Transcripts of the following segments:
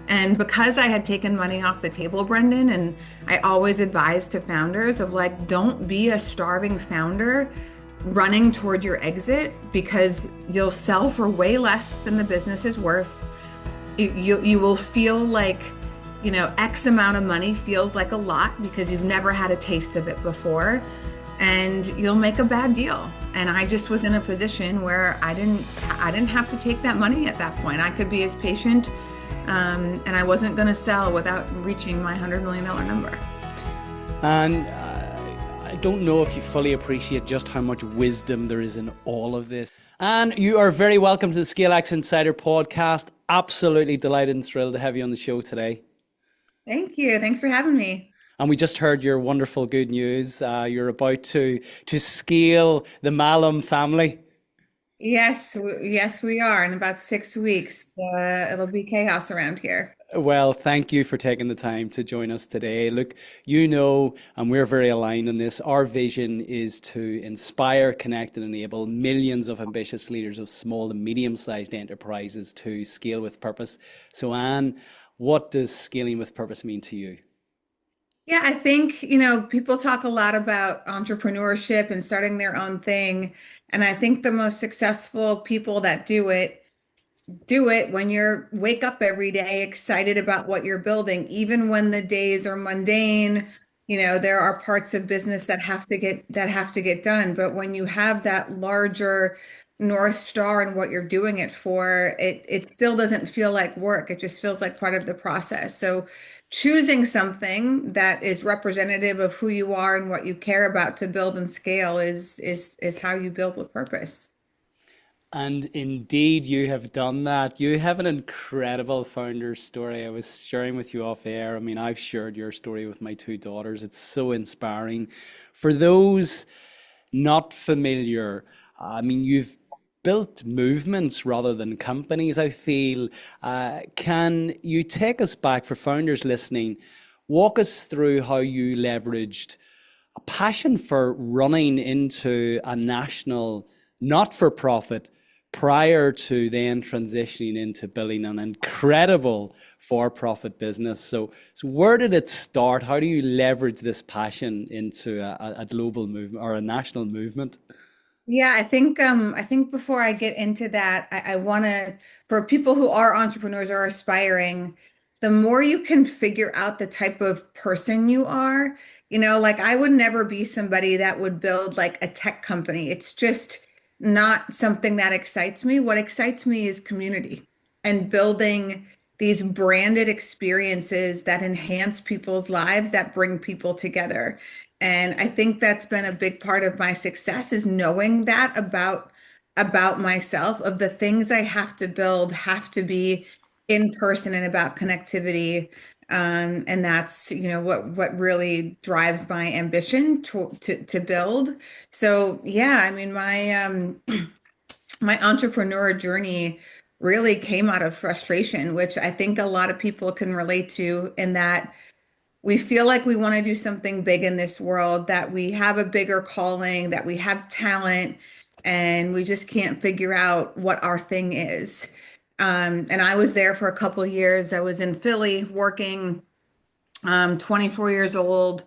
And because I had taken money off the table, Brendan, and I always advise to founders of like, don't be a starving founder running toward your exit because you'll sell for way less than the business is worth. You will feel like, X amount of money feels like a lot because you've never had a taste of it before, and you'll make a bad deal. And I just was in a position where I didn't have to take that money at that point. I could be as patient, and I wasn't going to sell without reaching my $100 million number. And I don't know if you fully appreciate just how much wisdom there is in all of this. And you are very welcome to the ScaleX Insider podcast. Absolutely delighted and thrilled to have you on the show today. Thank you. Thanks for having me. And we just heard your wonderful good news. You're about to scale the Mahlum family. Yes, we are. In about 6 weeks, it'll be chaos around here. Well, thank you for taking the time to join us today. Look, and we're very aligned in this, our vision is to inspire, connect, and enable millions of ambitious leaders of small and medium-sized enterprises to scale with purpose. So, Anne, what does scaling with purpose mean to you? Yeah, I think, people talk a lot about entrepreneurship and starting their own thing. And I think the most successful people that do it when you're wake up every day excited about what you're building, even when the days are mundane. There are parts of business that have to get done. But when you have that larger North Star and what you're doing it for, it still doesn't feel like work. It just feels like part of the process. So choosing something that is representative of who you are and what you care about to build and scale is how you build with purpose. And indeed, you have done that. You have an incredible founder story. I was sharing with you off air. I mean, I've shared your story with my two daughters. It's so inspiring. For those not familiar, I mean, you've built movements rather than companies, I feel. Can you take us back for founders listening? Walk us through how you leveraged a passion for running into a national not for profit prior to then transitioning into building an incredible for profit business. So where did it start? How do you leverage this passion into a global movement or a national movement? Yeah, I think before I get into that, I want to, for people who are entrepreneurs or aspiring, the more you can figure out the type of person you are, like I would never be somebody that would build like a tech company. It's just not something that excites me. What excites me is community and building these branded experiences that enhance people's lives, that bring people together. And I think that's been a big part of my success is knowing that about myself, of the things I have to build have to be in person and about connectivity. And that's, what really drives my ambition to build. So yeah, I mean, my entrepreneur journey really came out of frustration, which I think a lot of people can relate to, in that we feel like we want to do something big in this world, that we have a bigger calling, that we have talent, and we just can't figure out what our thing is. And I was there for a couple of years. I was in Philly working, 24 years old,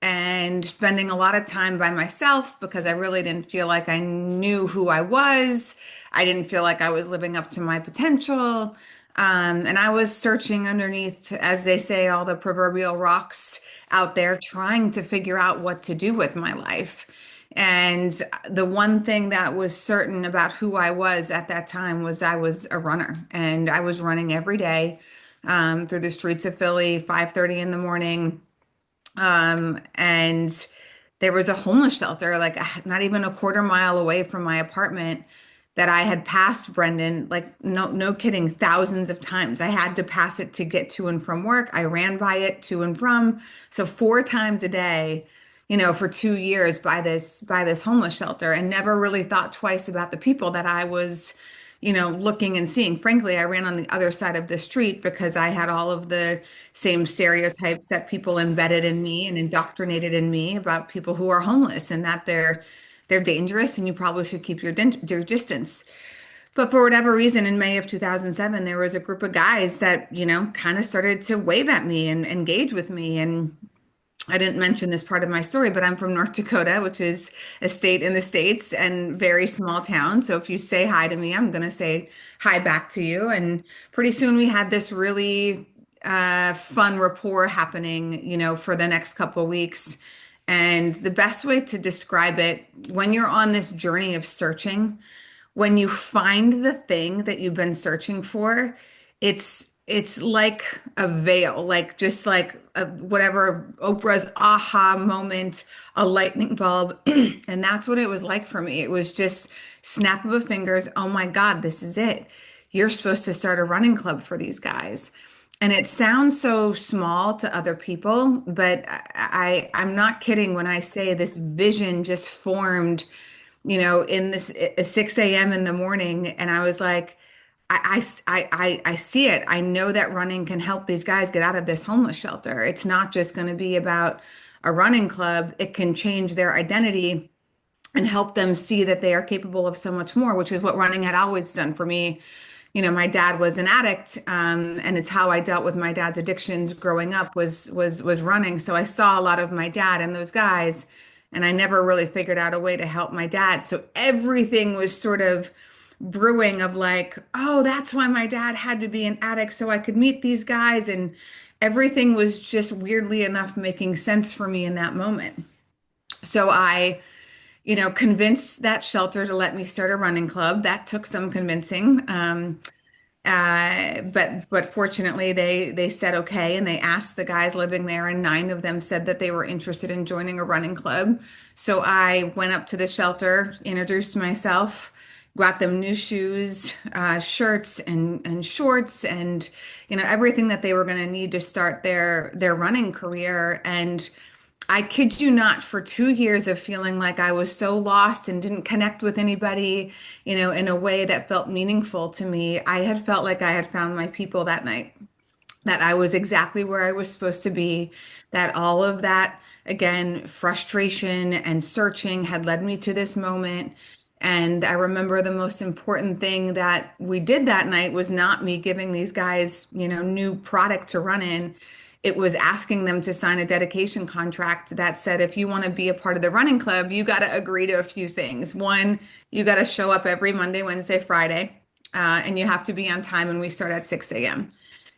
and spending a lot of time by myself because I really didn't feel like I knew who I was. I didn't feel like I was living up to my potential. And I was searching underneath, as they say, all the proverbial rocks out there, trying to figure out what to do with my life. And the one thing that was certain about who I was at that time was I was a runner, and I was running every day, through the streets of Philly, 5:30 in the morning. And there was a homeless shelter, like not even a quarter mile away from my apartment, that I had passed, Brendan, like no kidding, thousands of times. I had to pass it to get to and from work. I ran by it to and from. So four times a day, for 2 years, by this homeless shelter, and never really thought twice about the people that I was, looking and seeing. Frankly, I ran on the other side of the street because I had all of the same stereotypes that people embedded in me and indoctrinated in me about people who are homeless, and that they're dangerous and you probably should keep your distance. But for whatever reason, in May of 2007, there was a group of guys that, kind of started to wave at me and engage with me. And I didn't mention this part of my story, but I'm from North Dakota, which is a state in the States and very small town. So if you say hi to me, I'm going to say hi back to you. And pretty soon we had this really fun rapport happening, for the next couple of weeks. And the best way to describe it, when you're on this journey of searching, when you find the thing that you've been searching for, it's like a veil, like just like whatever Oprah's aha moment, a lightning bulb. And that's what it was like for me. It was just snap of a fingers. Oh my God, this is it. You're supposed to start a running club for these guys. And it sounds so small to other people, but I'm not kidding when I say this vision just formed, in this 6 a.m. in the morning. And I was like, I see it. I know that running can help these guys get out of this homeless shelter. It's not just going to be about a running club. It can change their identity and help them see that they are capable of so much more, which is what running had always done for me. My dad was an addict, and it's how I dealt with my dad's addictions growing up was running. So I saw a lot of my dad and those guys, and I never really figured out a way to help my dad. So everything was sort of brewing of like, oh, that's why my dad had to be an addict so I could meet these guys, and everything was just weirdly enough making sense for me in that moment. So I convinced that shelter to let me start a running club. That took some convincing. But fortunately, they said okay, and they asked the guys living there, and 9 of them said that they were interested in joining a running club. So I went up to the shelter, introduced myself, got them new shoes, shirts, and shorts, and everything that they were going to need to start their running career. And I kid you not, for 2 years of feeling like I was so lost and didn't connect with anybody, in a way that felt meaningful to me, I had felt like I had found my people that night, that I was exactly where I was supposed to be, that all of that, again, frustration and searching had led me to this moment. And I remember the most important thing that we did that night was not me giving these guys, new product to run in. It was asking them to sign a dedication contract that said, if you want to be a part of the running club, you got to agree to a few things. One, you got to show up every Monday, Wednesday, Friday, and you have to be on time, and we start at 6 a.m.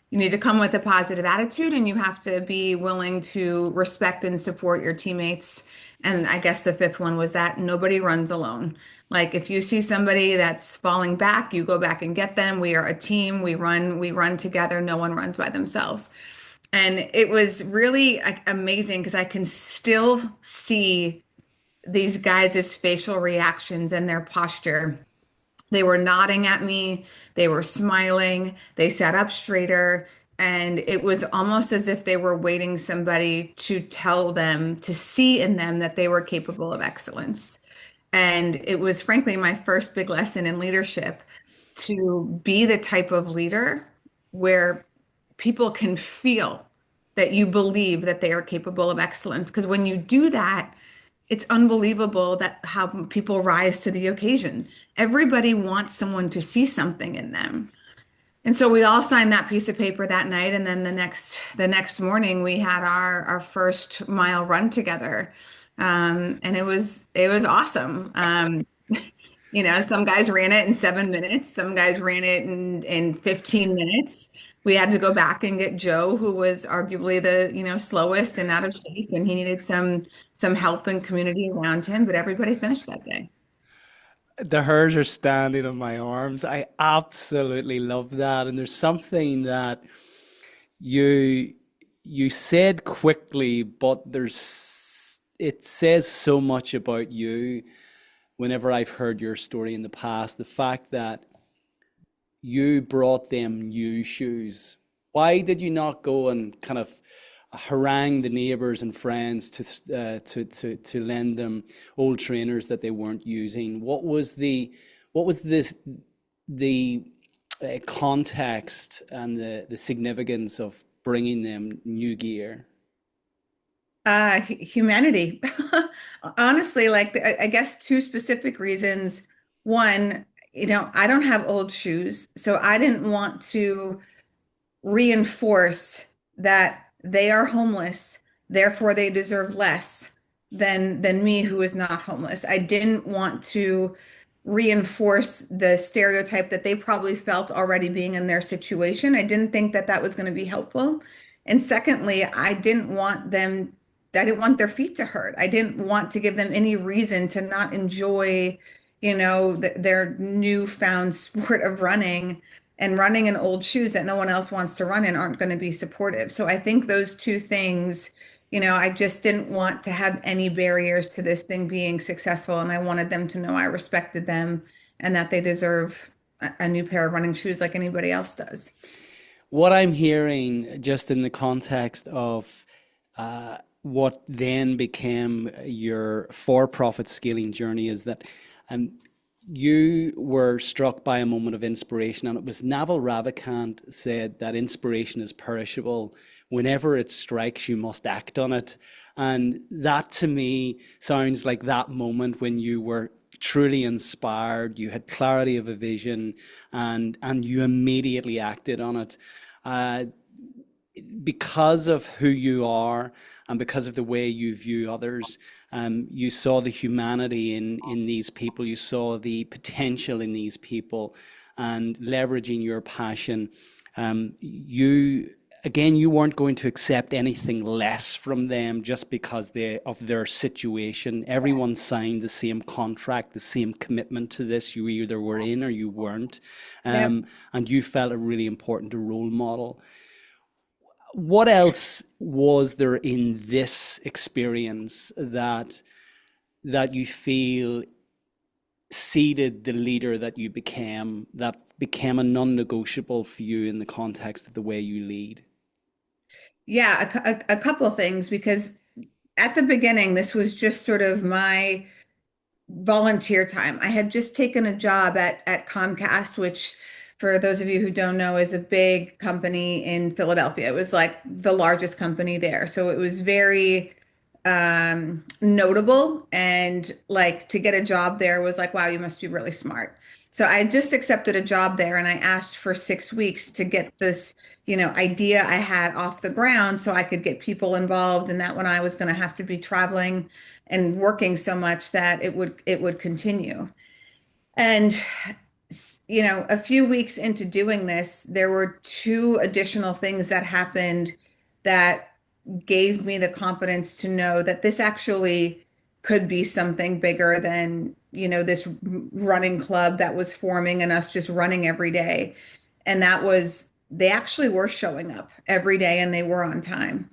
You need to come with a positive attitude, and you have to be willing to respect and support your teammates. And I guess the fifth one was that nobody runs alone. Like if you see somebody that's falling back, you go back and get them. We are a team. We run together. No one runs by themselves. And it was really amazing because I can still see these guys' facial reactions and their posture. They were nodding at me, they were smiling, they sat up straighter, and it was almost as if they were waiting somebody to tell them, to see in them that they were capable of excellence. And it was frankly my first big lesson in leadership, to be the type of leader where people can feel that you believe that they are capable of excellence. Because when you do that, it's unbelievable that how people rise to the occasion. Everybody wants someone to see something in them. And so we all signed that piece of paper that night, and then the next morning we had our first mile run together. And it was awesome. Some guys ran it in 7 minutes, some guys ran it in 15 minutes. We had to go back and get Joe, who was arguably the, slowest and out of shape, and he needed some help and community around him, but everybody finished that day. The hairs are standing on my arms. I absolutely love that. And there's something that you you said quickly, but there's it says so much about you whenever I've heard your story in the past. The fact that you brought them new shoes. Why did you not go and kind of harangue the neighbors and friends to lend them old trainers that they weren't using? What was the context and the significance of bringing them new gear? Humanity. Honestly, like I guess two specific reasons. One, I don't have old shoes, so I didn't want to reinforce that they are homeless, therefore they deserve less than me who is not homeless. I didn't want to reinforce the stereotype that they probably felt already being in their situation. I didn't think that that was going to be helpful. And secondly, I didn't want their feet to hurt. I didn't want to give them any reason to not enjoy, their newfound sport of running, and running in old shoes that no one else wants to run in aren't going to be supportive. So I think those two things, I just didn't want to have any barriers to this thing being successful. And I wanted them to know I respected them and that they deserve a new pair of running shoes like anybody else does. What I'm hearing, just in the context of what then became your for-profit scaling journey, is that um, you were struck by a moment of inspiration, and it was Naval Ravikant said that inspiration is perishable. Whenever it strikes, you must act on it. And that to me sounds like that moment when you were truly inspired, you had clarity of a vision, and you immediately acted on it. Uh, because of who you are and because of the way you view others, you saw the humanity in these people, you saw the potential in these people, and leveraging your passion, you again, you weren't going to accept anything less from them just because of their situation. Everyone signed the same contract, the same commitment to this. You either were in or you weren't, Yep. and you felt it really important to role model. What else was there in this experience that you feel seeded the leader that you became, that became a non-negotiable for you in the context of the way you lead? Yeah, a couple of things because at the beginning, this was just sort of my volunteer time. I had just taken a job at Comcast, which, for those of you who don't know, is a big company in Philadelphia. It was like the largest company there. So it was very notable. And like to get a job there was like, wow, you must be really smart. So I just accepted a job there and I asked for 6 weeks to get this, idea I had off the ground so I could get people involved and that when I was going to have to be traveling and working so much that it would continue. And a few weeks into doing this, there were two additional things that happened that gave me the confidence to know that this actually could be something bigger than, this running club that was forming and us just running every day. And that was they actually were showing up every day and they were on time.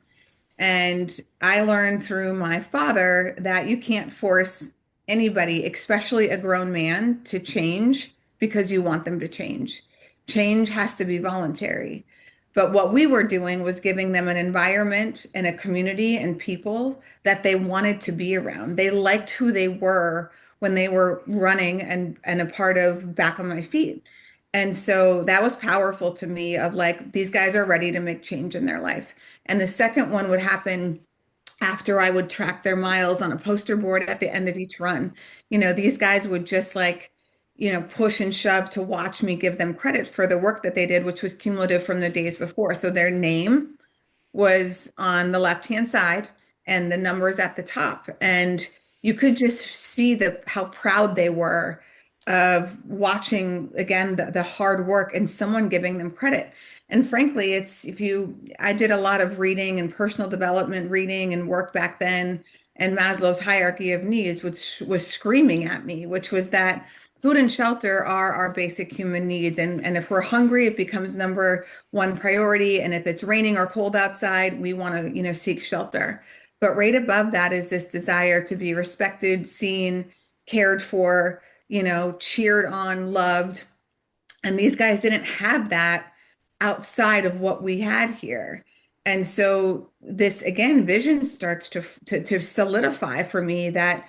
And I learned through my father that you can't force anybody, especially a grown man, to change because you want them to change. Change has to be voluntary. But what we were doing was giving them an environment and a community and people that they wanted to be around. They liked who they were when they were running and a part of Back on My Feet. And so that was powerful to me of like, these guys are ready to make change in their life. And the second one would happen after I would track their miles on a poster board at the end of each run. These guys would just like, push and shove to watch me give them credit for the work that they did, which was cumulative from the days before. So their name was on the left-hand side and the numbers at the top. And you could just see how proud they were of watching again the hard work and someone giving them credit. And frankly, I did a lot of reading and personal development reading and work back then, and Maslow's hierarchy of needs, which was screaming at me, which was that food and shelter are our basic human needs. And if we're hungry, it becomes number one priority. And if it's raining or cold outside, we want to, seek shelter. But right above that is this desire to be respected, seen, cared for, cheered on, loved. And these guys didn't have that outside of what we had here. And so this again, vision starts to solidify for me that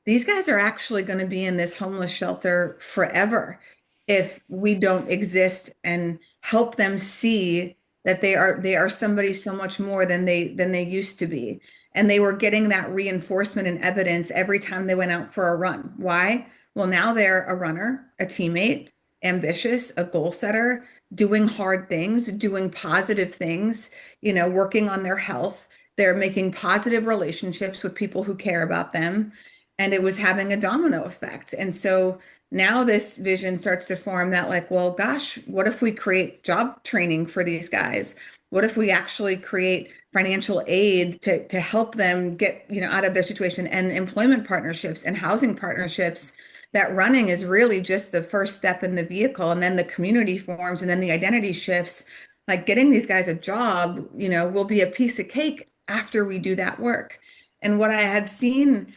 these guys are actually going to be in this homeless shelter forever if we don't exist and help them see that they are somebody so much more than they used to be. And they were getting that reinforcement and evidence every time they went out for a run. Why? Well, now they're a runner, a teammate, ambitious, a goal setter, doing hard things, doing positive things, working on their health. They're making positive relationships with people who care about them. And it was having a domino effect. And so now this vision starts to form that, like, well, gosh, what if we create job training for these guys? What if we actually create financial aid to help them get, out of their situation, and employment partnerships and housing partnerships? That running is really just the first step in the vehicle, and then the community forms, and then the identity shifts. Like, getting these guys a job, will be a piece of cake after we do that work. And what I had seen,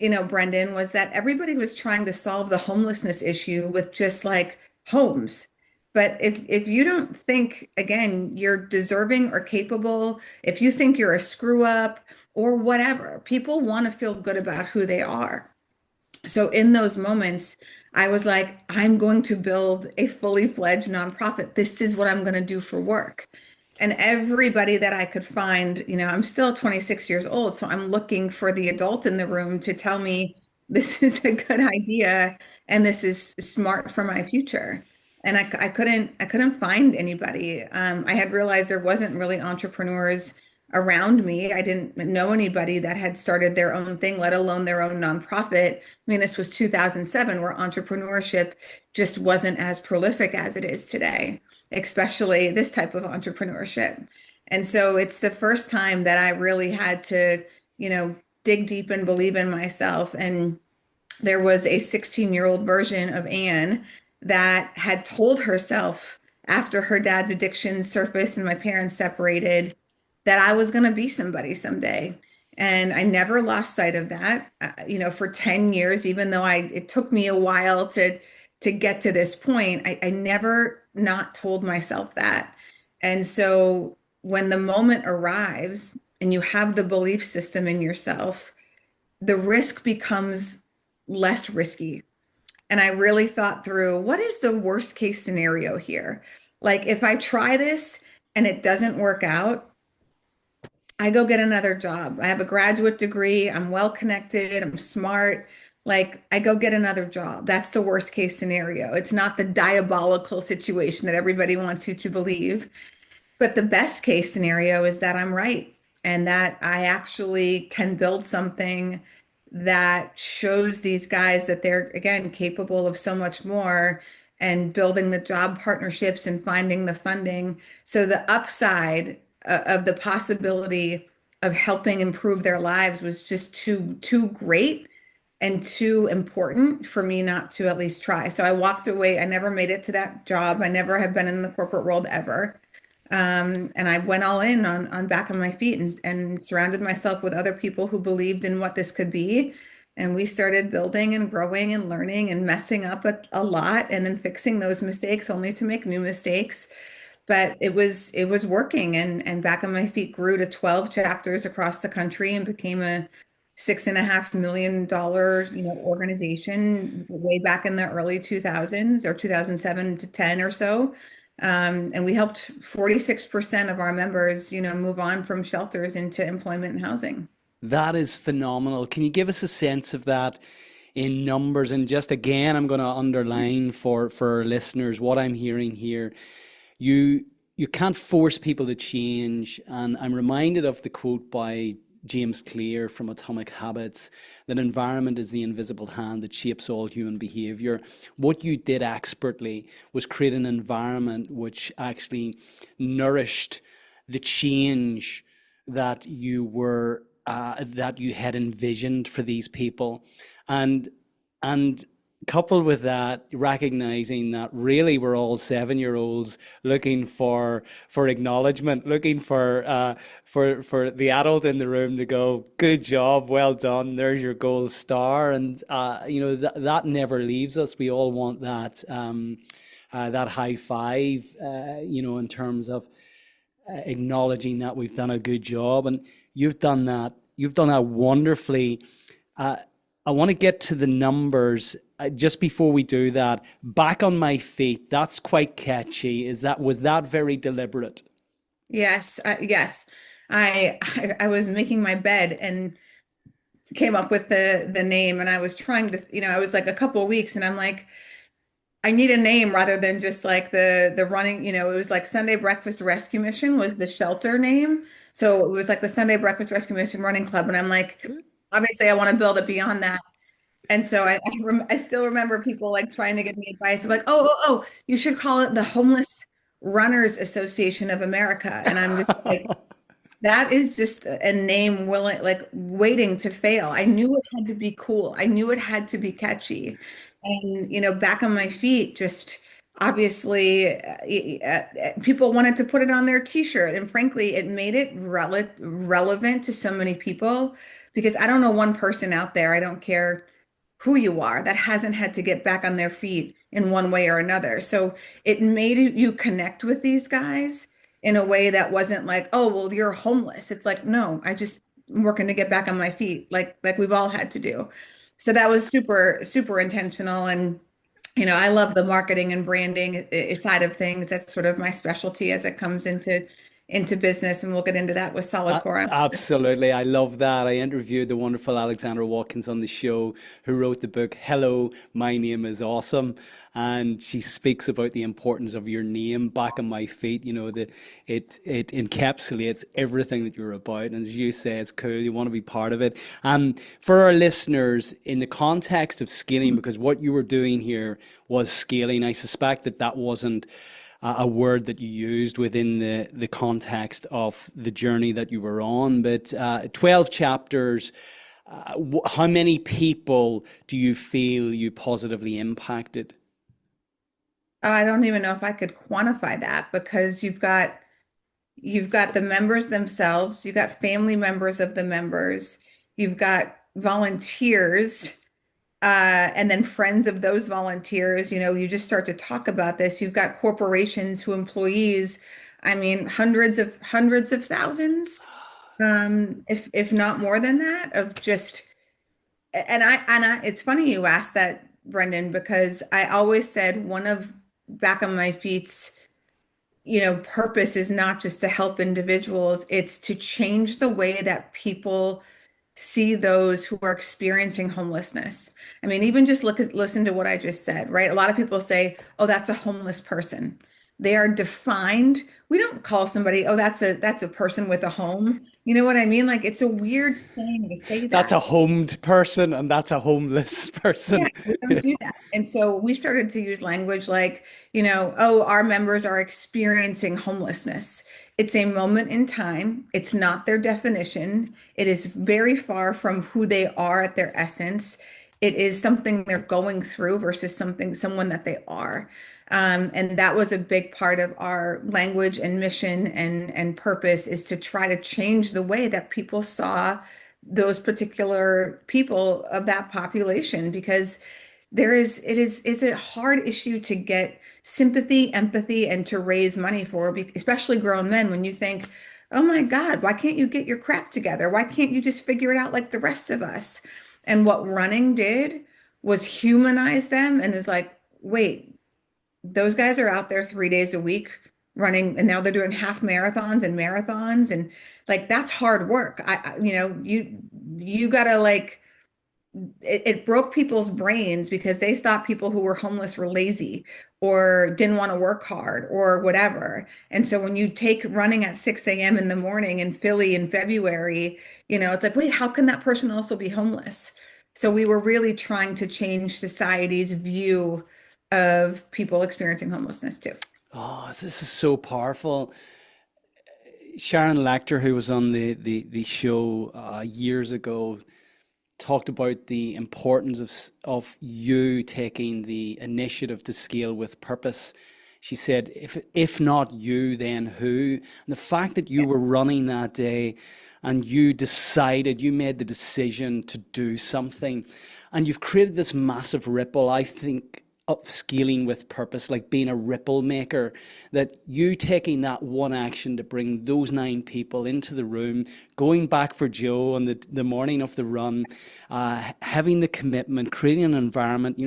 Brendan, was that everybody was trying to solve the homelessness issue with just like homes. But if you don't think, again, you're deserving or capable, if you think you're a screw up or whatever, people want to feel good about who they are. So in those moments, I was like, I'm going to build a fully fledged nonprofit. This is what I'm going to do for work. And everybody that I could find, I'm still 26 years old, so I'm looking for the adult in the room to tell me this is a good idea and this is smart for my future. And I couldn't find anybody. I had realized there wasn't really entrepreneurs around me. I didn't know anybody that had started their own thing, let alone their own nonprofit. I mean, this was 2007, where entrepreneurship just wasn't as prolific as it is today, especially this type of entrepreneurship. And so it's the first time that I really had to, dig deep and believe in myself. And there was a 16-year-old version of Anne that had told herself, after her dad's addiction surfaced and my parents separated, that I was going to be somebody someday. And I never lost sight of that, for 10 years, even though it took me a while to get to this point. I never not told myself that. And so when the moment arrives and you have the belief system in yourself, the risk becomes less risky. And I really thought through, what is the worst case scenario here? Like, if I try this and it doesn't work out, I go get another job. I have a graduate degree. I'm well connected. I'm smart. Like, I go get another job. That's the worst case scenario. It's not the diabolical situation that everybody wants you to believe. But the best case scenario is that I'm right and that I actually can build something that shows these guys that they're, again, capable of so much more, and building the job partnerships and finding the funding. So the upside of the possibility of helping improve their lives was just too great and too important for me not to at least try. So I walked away. I never made it to that job. I never have been in the corporate world ever. And I went all in on back on my feet, and surrounded myself with other people who believed in what this could be. And we started building and growing and learning and messing up a lot, and then fixing those mistakes only to make new mistakes. But it was working, and back on my feet grew to 12 chapters across the country and became a $6.5 million, organization way back in the early 2000s, or 2007 to 10 or so. And we helped 46% of our members, move on from shelters into employment and housing. That is phenomenal. Can you give us a sense of that in numbers? And just again, I'm going to underline for our listeners what I'm hearing here. You can't force people to change. And I'm reminded of the quote by James Clear from Atomic Habits, that environment is the invisible hand that shapes all human behavior. What you did expertly was create an environment which actually nourished the change that that you had envisioned for these people, and coupled with that, recognizing that really we're all 7-year-olds looking for acknowledgement, looking for the adult in the room to go, good job, well done, there's your gold star. And that never leaves us. We all want that high five, in terms of acknowledging that we've done a good job. And you've done that. You've done that wonderfully. I want to get to the numbers. Just before we do that, back on my feet, that's quite catchy. Was that very deliberate? Yes, yes. I was making my bed, and came up with the name, and I was trying to, I was like a couple of weeks, and I'm like, I need a name rather than just like the running, it was like Sunday Breakfast Rescue Mission was the shelter name. So it was like the Sunday Breakfast Rescue Mission Running Club. And I'm like, obviously I want to build it beyond that. And so I still remember people like trying to give me advice of like, oh, you should call it the Homeless Runners Association of America. And I'm just like, that is just a name willing, like waiting to fail. I knew it had to be cool. I knew it had to be catchy. And, back on my feet, just obviously, people wanted to put it on their t-shirt. And frankly, it made it relevant to so many people because I don't know one person out there, I don't care who you are, that hasn't had to get back on their feet in one way or another. So it made you connect with these guys in a way that wasn't like, oh, well, you're homeless. It's like, no, I just am working to get back on my feet, like we've all had to do. So that was super, super intentional. And, I love the marketing and branding side of things. That's sort of my specialty as it comes into business. And we'll get into that with Solidcore. Absolutely. I love that. I interviewed the wonderful Alexandra Watkins on the show, who wrote the book, Hello, My Name is Awesome. And she speaks about the importance of your name back on my feet. It encapsulates everything that you're about. And as you say, it's cool. You want to be part of it. For our listeners, in the context of scaling, because what you were doing here was scaling, I suspect that wasn't a word that you used within the context of the journey that you were on. But 12 chapters, how many people do you feel you positively impacted? I don't even know if I could quantify that because you've got the members themselves, you've got family members of the members, you've got volunteers, and then friends of those volunteers. You just start to talk about this. You've got corporations who employees, I mean, hundreds of thousands, if not more than that, of just it's funny you asked that, Brendan, because I always said one of back on my feet's purpose is not just to help individuals, it's to change the way that people see those who are experiencing homelessness. I mean, even just listen to what I just said, right? A lot of people say, "Oh, that's a homeless person." They are defined. We don't call somebody, "Oh, that's a person with a home." You know what I mean? Like it's a weird saying to say That's that. a homed person and that's a homeless Yeah, person. we don't do that. And so we started to use language like, oh, our members are experiencing homelessness. It's a moment in time. It's not their definition. It is very far from who they are at their essence. It is something they're going through versus someone that they are. And that was a big part of our language and mission and purpose is to try to change the way that people saw those particular people of that population because it's a hard issue to get sympathy, empathy, and to raise money for, especially grown men, when you think, oh my God, why can't you get your crap together? Why can't you just figure it out like the rest of us? And what running did was humanize them and is like, wait, those guys are out there 3 days a week running, and now they're doing half marathons and marathons, and like that's hard work. You gotta like it broke people's brains because they thought people who were homeless were lazy or didn't want to work hard or whatever. And so when you take running at 6 a.m. in the morning in Philly in February, it's like, wait, how can that person also be homeless? So we were really trying to change society's view of people experiencing homelessness too. Oh, this is so powerful. Sharon Lecter, who was on the show years ago, talked about the importance of you taking the initiative to scale with purpose. She said, if not you, then who? And the fact that you Yeah. were running that day and you made the decision to do something, and you've created this massive ripple, I think, of scaling with purpose, like being a ripple maker, that you taking that one action to bring those 9 people into the room, going back for Joe on the morning of the run, having the commitment, creating an environment,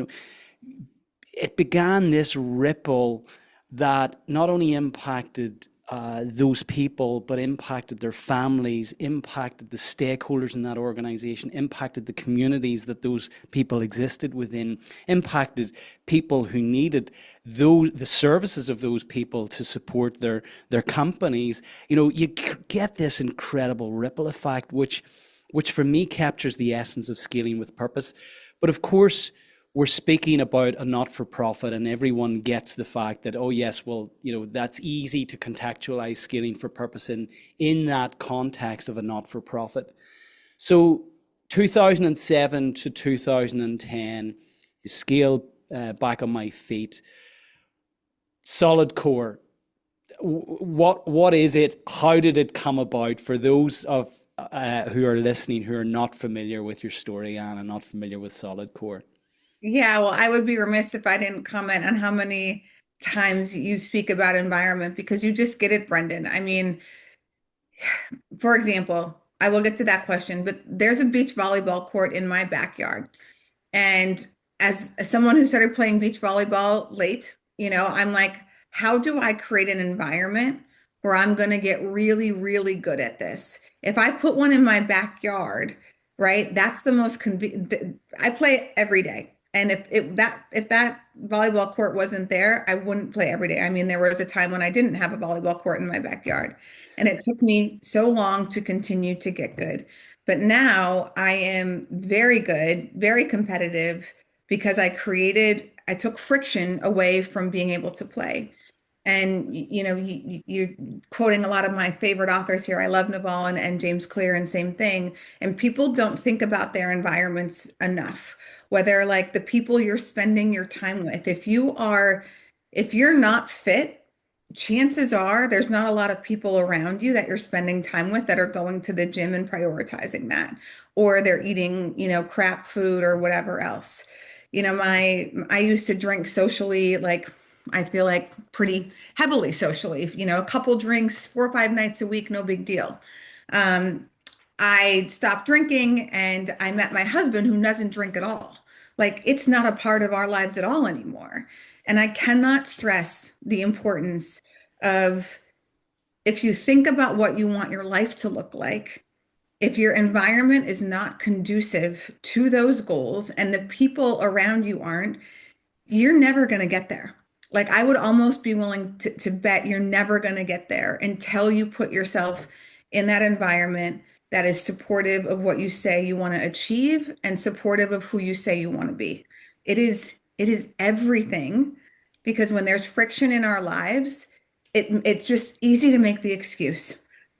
it began this ripple that not only impacted those people, but impacted their families, impacted the stakeholders in that organization, impacted the communities that those people existed within, impacted people who needed the services of those people to support their companies. You know, you get this incredible ripple effect, which for me captures the essence of scaling with purpose. But of course, we're speaking about a not-for-profit, and everyone gets the fact that, oh yes, well, you know, that's easy to contextualize scaling for purpose in that context of a not-for-profit. So 2007 to 2010, you scale back on my feet. Solidcore, what is it? How did it come about? For those of who are listening who are not familiar with your story, Anne, and not familiar with Solidcore. Yeah, well, I would be remiss if I didn't comment on how many times you speak about environment because you just get it, Brendan. I mean, for example, I will get to that question, but there's a beach volleyball court in my backyard. And as someone who started playing beach volleyball late, I'm like, how do I create an environment where I'm going to get really, really good at this? If I put one in my backyard, right, that's the most convenient. I play every day. And if that volleyball court wasn't there, I wouldn't play every day. I mean, there was a time when I didn't have a volleyball court in my backyard, and it took me so long to continue to get good. But now I am very good, very competitive because I took friction away from being able to play. And you're quoting a lot of my favorite authors here. I love Naval and James Clear, and same thing. And people don't think about their environments enough, whether like the people you're spending your time with. If you're not fit, chances are there's not a lot of people around you that you're spending time with that are going to the gym and prioritizing that, or they're eating, crap food or whatever else. I used to drink socially, like I feel like pretty heavily socially, a couple drinks 4 or 5 nights a week, no big deal. Um, I stopped drinking and I met my husband who doesn't drink at all. Like it's not a part of our lives at all anymore. And I cannot stress the importance of if you think about what you want your life to look like, if your environment is not conducive to those goals and the people around you aren't, you're never going to get there. Like I would almost be willing to bet you're never going to get there until you put yourself in that environment that is supportive of what you say you want to achieve and supportive of who you say you want to be. It is everything because when there's friction in our lives, it's just easy to make the excuse.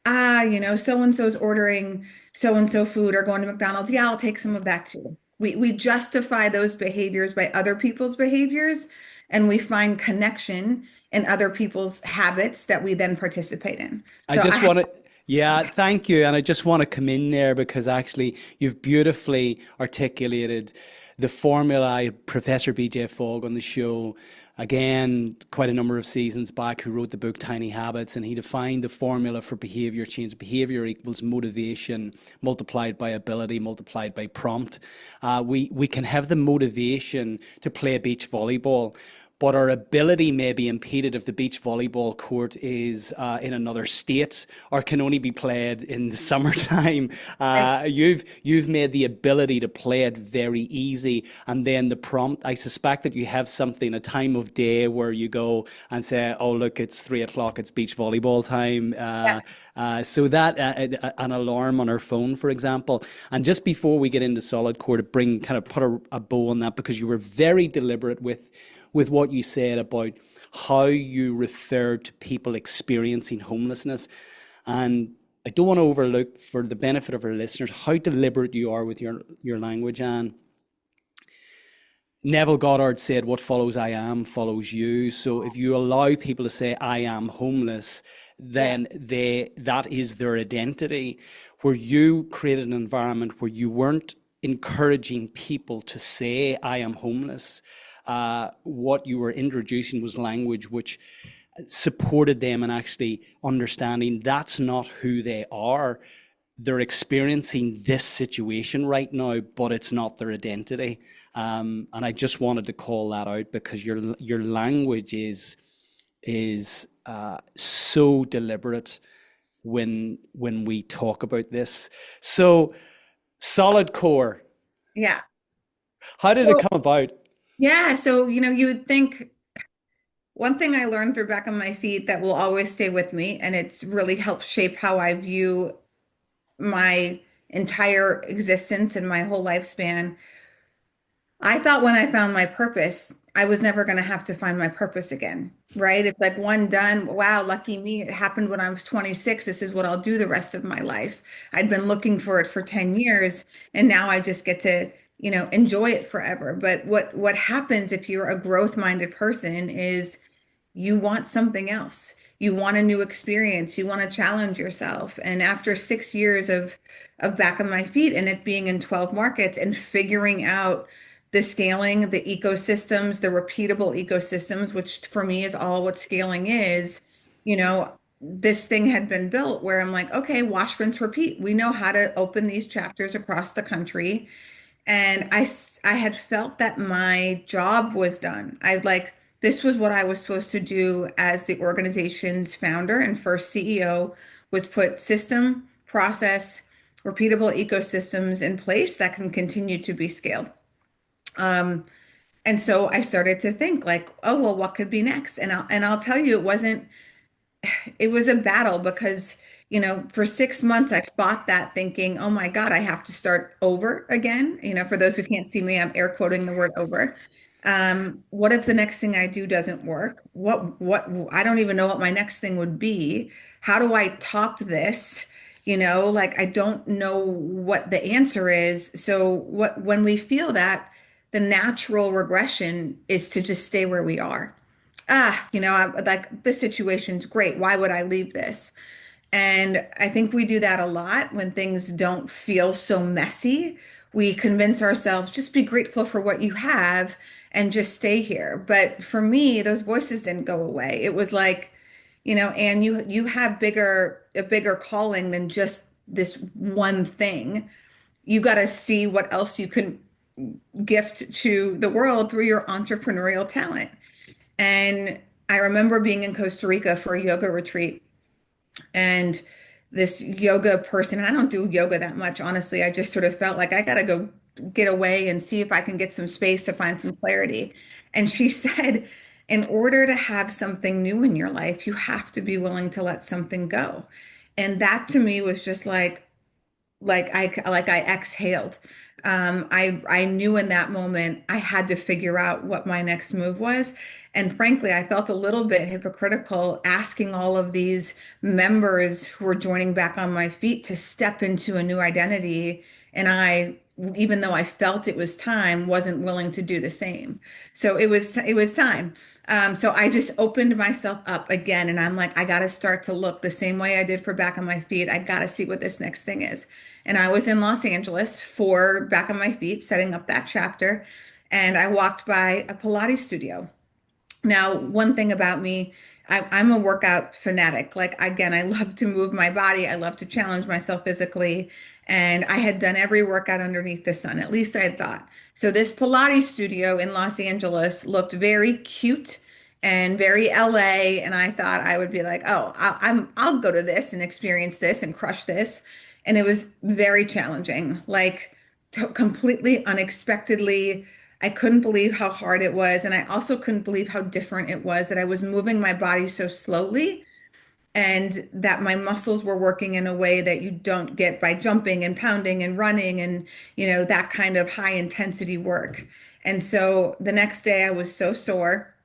So and so's ordering so and so food or going to McDonald's. Yeah, I'll take some of that too. We justify those behaviors by other people's behaviors, and we find connection in other people's habits that we then participate in. I So just I want to, yeah, thank you. And I just want to come in there because actually you've beautifully articulated the formula. I had Professor BJ Fogg on the show again, quite a number of seasons back, who wrote the book Tiny Habits, and he defined the formula for behavior change. Behavior equals motivation multiplied by ability multiplied by prompt. We can have the motivation to play beach volleyball, but our ability may be impeded if the beach volleyball court is in another state or can only be played in the summertime. You've made the ability to play it very easy, and then the prompt. I suspect that you have something, a time of day where you go and say, "Oh, look, it's 3 o'clock. It's beach volleyball time." So that an alarm on our phone, for example. And just before we get into Solidcore, to bring kind of put a bow on that, because you were very deliberate with what you said about how you referred to people experiencing homelessness. And I don't want to overlook, for the benefit of our listeners, how deliberate you are with your language, Anne. Neville Goddard said, "What follows I am follows you." So if you allow people to say, "I am homeless," then that is their identity. Where you created an environment where you weren't encouraging people to say, "I am homeless." What you were introducing was language which supported them in actually understanding that's not who they are. They're experiencing this situation right now, but it's not their identity. And I just wanted to call that out because your language is so deliberate when we talk about this. So, solid core, Yeah. how did it So, come about? yeah. So, you would think one thing I learned through Back on My Feet that will always stay with me, and it's really helped shape how I view my entire existence and my whole lifespan. I thought when I found my purpose, I was never going to have to find my purpose again, right? It's like one done. Wow, lucky me. It happened when I was 26. This is what I'll do the rest of my life. I'd been looking for it for 10 years, and now I just get to, enjoy it forever. But what happens if you're a growth-minded person is you want something else. You want a new experience. You want to challenge yourself. And after 6 years of Back on My Feet and it being in 12 markets and figuring out the scaling, the ecosystems, the repeatable ecosystems, which for me is all what scaling is, this thing had been built where I'm like, okay, wash, rinse, repeat. We know how to open these chapters across the country. And I had felt that my job was done. This was what I was supposed to do as the organization's founder and first CEO was put system, process, repeatable ecosystems in place that can continue to be scaled. Um, and so I started to think like, oh, well, what could be next? And I'll tell you, it was a battle because, for 6 months I fought that thinking, oh my God, I have to start over again. For those who can't see me, I'm air quoting the word over. What if the next thing I do doesn't work? I don't even know what my next thing would be. How do I top this? Like I don't know what the answer is. So when we feel that, the natural regression is to just stay where we are. Like this situation's great. Why would I leave this? And I think we do that a lot when things don't feel so messy. We convince ourselves, just be grateful for what you have and just stay here. But for me, those voices didn't go away. It was like, and you have a bigger calling than just this one thing. You got to see what else you can gift to the world through your entrepreneurial talent. And I remember being in Costa Rica for a yoga retreat, and this yoga person, and I don't do yoga that much, honestly. I just sort of felt like I got to go get away and see if I can get some space to find some clarity. And she said, in order to have something new in your life, you have to be willing to let something go. And that to me was just like I exhaled. I knew in that moment I had to figure out what my next move was. And frankly, I felt a little bit hypocritical asking all of these members who were joining Back on My Feet to step into a new identity. And even though I felt it was time, wasn't willing to do the same. So it was time. So I just opened myself up again, and I'm like, I got to start to look the same way I did for Back on My Feet. I got to see what this next thing is. And I was in Los Angeles for Back on My Feet, setting up that chapter. And I walked by a Pilates studio. Now, one thing about me, I'm a workout fanatic. Like, again, I love to move my body. I love to challenge myself physically. And I had done every workout underneath the sun, at least I had thought. So this Pilates studio in Los Angeles looked very cute and very LA. And I thought I would be like, oh, I'll go to this and experience this and crush this. And it was very challenging, like completely unexpectedly. I couldn't believe how hard it was. And I also couldn't believe how different it was that I was moving my body so slowly and that my muscles were working in a way that you don't get by jumping and pounding and running and, that kind of high intensity work. And so the next day I was so sore.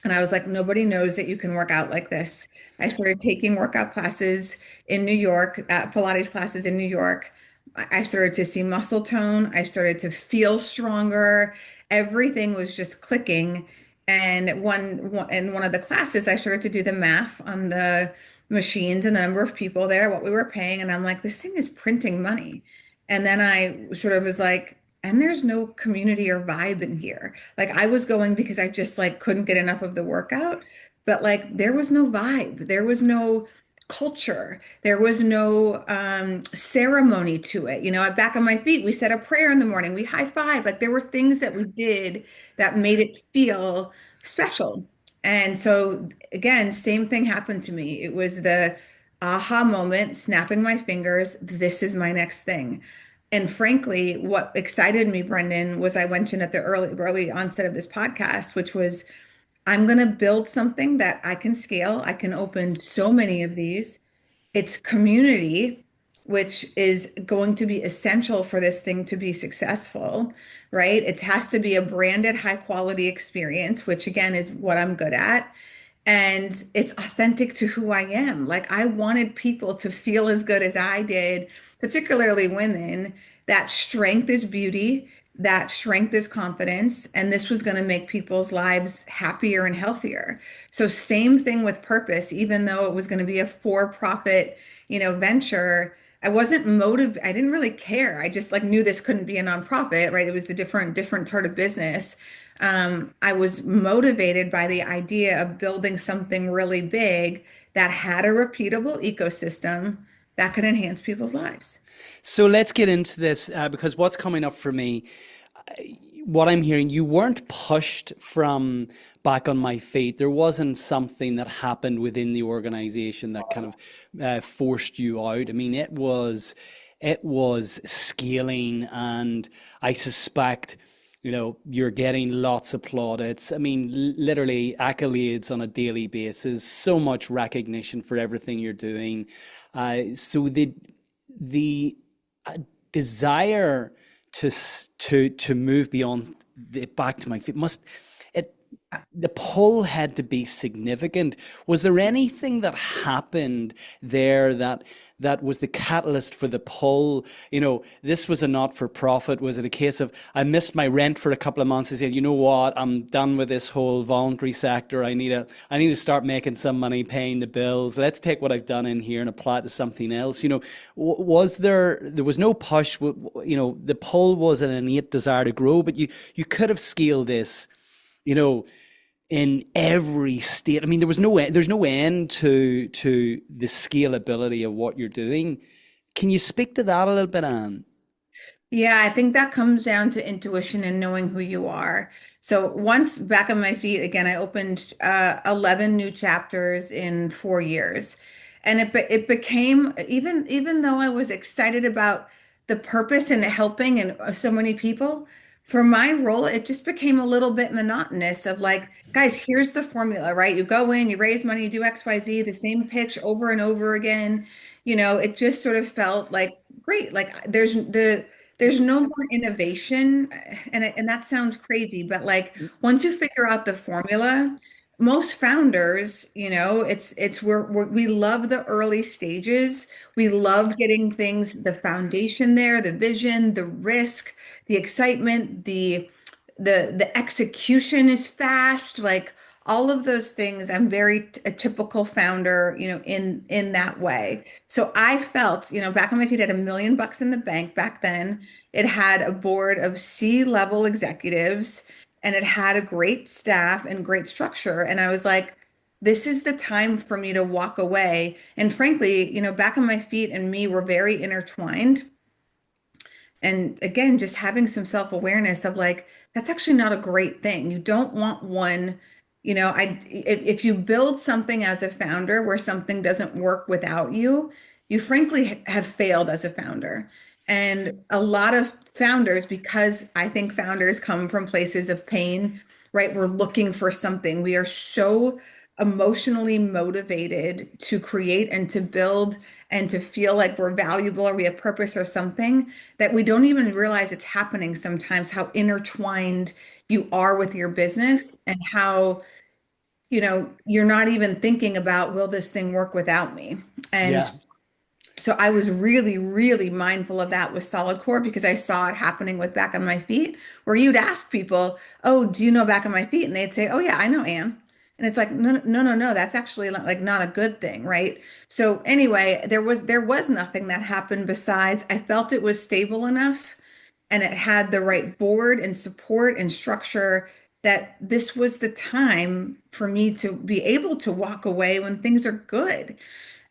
And I was like, nobody knows that you can work out like this. I started taking workout classes in New York, Pilates classes in New York. I started to see muscle tone. I started to feel stronger. Everything was just clicking. And in one of the classes, I started to do the math on the machines and the number of people there, what we were paying. And I'm like, this thing is printing money. And then I sort of was like, and there's no community or vibe in here. Like I was going because I just like couldn't get enough of the workout, but like there was no vibe. There was no culture. There was no ceremony to it. At Back on My Feet, we said a prayer in the morning. We high five. Like there were things that we did that made it feel special. And so again, same thing happened to me. It was the aha moment, snapping my fingers, this is my next thing. And frankly, what excited me, Brendan, was I mentioned at the early onset of this podcast, which was I'm going to build something that I can scale. I can open so many of these. It's community, which is going to be essential for this thing to be successful, right? It has to be a branded, high quality experience, which again is what I'm good at. And it's authentic to who I am. Like I wanted people to feel as good as I did, particularly women, that strength is beauty, that strength is confidence, and this was going to make people's lives happier and healthier. So same thing with purpose, even though it was going to be a for-profit, venture. I wasn't motivated. I didn't really care. I just like knew this couldn't be a nonprofit, right? It was a different sort of business. I was motivated by the idea of building something really big that had a repeatable ecosystem that could enhance people's lives. So let's get into this because what's coming up for me, what I'm hearing, you weren't pushed from back on my feet. There wasn't something that happened within the organization that kind of forced you out. I mean, it was scaling, and I suspect, you're getting lots of plaudits. I mean, literally accolades on a daily basis. So much recognition for everything you're doing. So the desire to move beyond back to my feet must it the pull had to be significant. Was there anything that happened there that was the catalyst for the pull? This was a not-for-profit. Was it a case of I missed my rent for a couple of months? I said, you know what, I'm done with this whole voluntary sector. I need to start making some money, paying the bills. Let's take what I've done in here and apply it to something else. Was there was no push. The pull was an innate desire to grow, but you could have scaled this, you know, in every state. I mean, there's no end to the scalability of what you're doing. Can you speak to that a little bit, Anne? Yeah, I think that comes down to intuition and knowing who you are. So once back on my feet again, I opened 11 new chapters in 4 years. And it became, even though I was excited about the purpose and helping and so many people, for my role, it just became a little bit monotonous of like, guys, here's the formula, right? You go in, you raise money, you do XYZ, the same pitch over and over again. It just sort of felt like great. Like there's no more innovation, and that sounds crazy, but like once you figure out the formula, most founders, we love the early stages. We love getting things, the foundation there, the vision, the risk, the excitement, the execution is fast, like all of those things. I'm very a typical founder, in that way. So I felt, back on my feet, I had $1 million in the bank back then. It had a board of C-level executives, and it had a great staff and great structure. And I was like, this is the time for me to walk away. And frankly, back on my feet and me were very intertwined. And again, just having some self-awareness of like, that's actually not a great thing. You don't want one, if you build something as a founder where something doesn't work without you, you frankly have failed as a founder. And a lot of founders, because I think founders come from places of pain, right? We're looking for something. We are so emotionally motivated to create and to build and to feel like we're valuable or we have purpose or something that we don't even realize it's happening sometimes, how intertwined you are with your business and how, you're not even thinking about, will this thing work without me? And Yeah. so I was really, really mindful of that with Solidcore because I saw it happening with Back on My Feet, where you'd ask people, "Oh, do you know Back on My Feet?" And they'd say, "Oh yeah, I know Anne." And it's like, no, no, no, no, that's actually like not a good thing, right? So anyway, there was nothing that happened besides I felt it was stable enough and it had the right board and support and structure that this was the time for me to be able to walk away when things are good.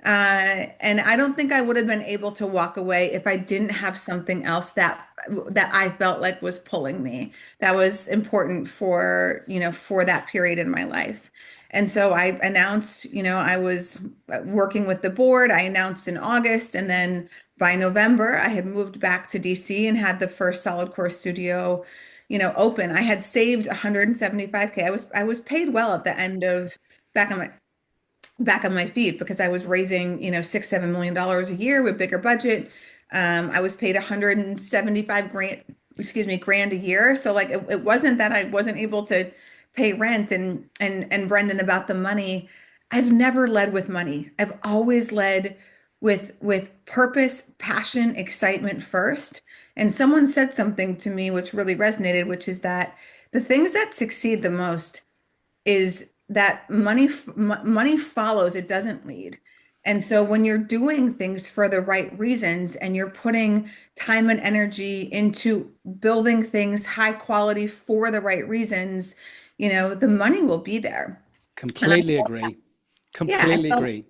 And I don't think I would have been able to walk away if I didn't have something else that I felt like was pulling me. That was important for that period in my life. And so I announced, I was working with the board. I announced in August, and then by November, I had moved back to DC and had the first Solidcore studio, open. I had saved 175K. I was paid well at the end of back on my back on my feet because I was raising, 6, $7 million a year with bigger budget. I was paid 175 grand a year. So like it wasn't that I wasn't able to pay rent and Brendan about the money. I've never led with money. I've always led with purpose, passion, excitement first. And someone said something to me which really resonated, which is that the things that succeed the most is that money follows, it doesn't lead. And so when you're doing things for the right reasons and you're putting time and energy into building things high quality for the right reasons, the money will be there. And I, Completely agree. yeah, I Completely felt agree.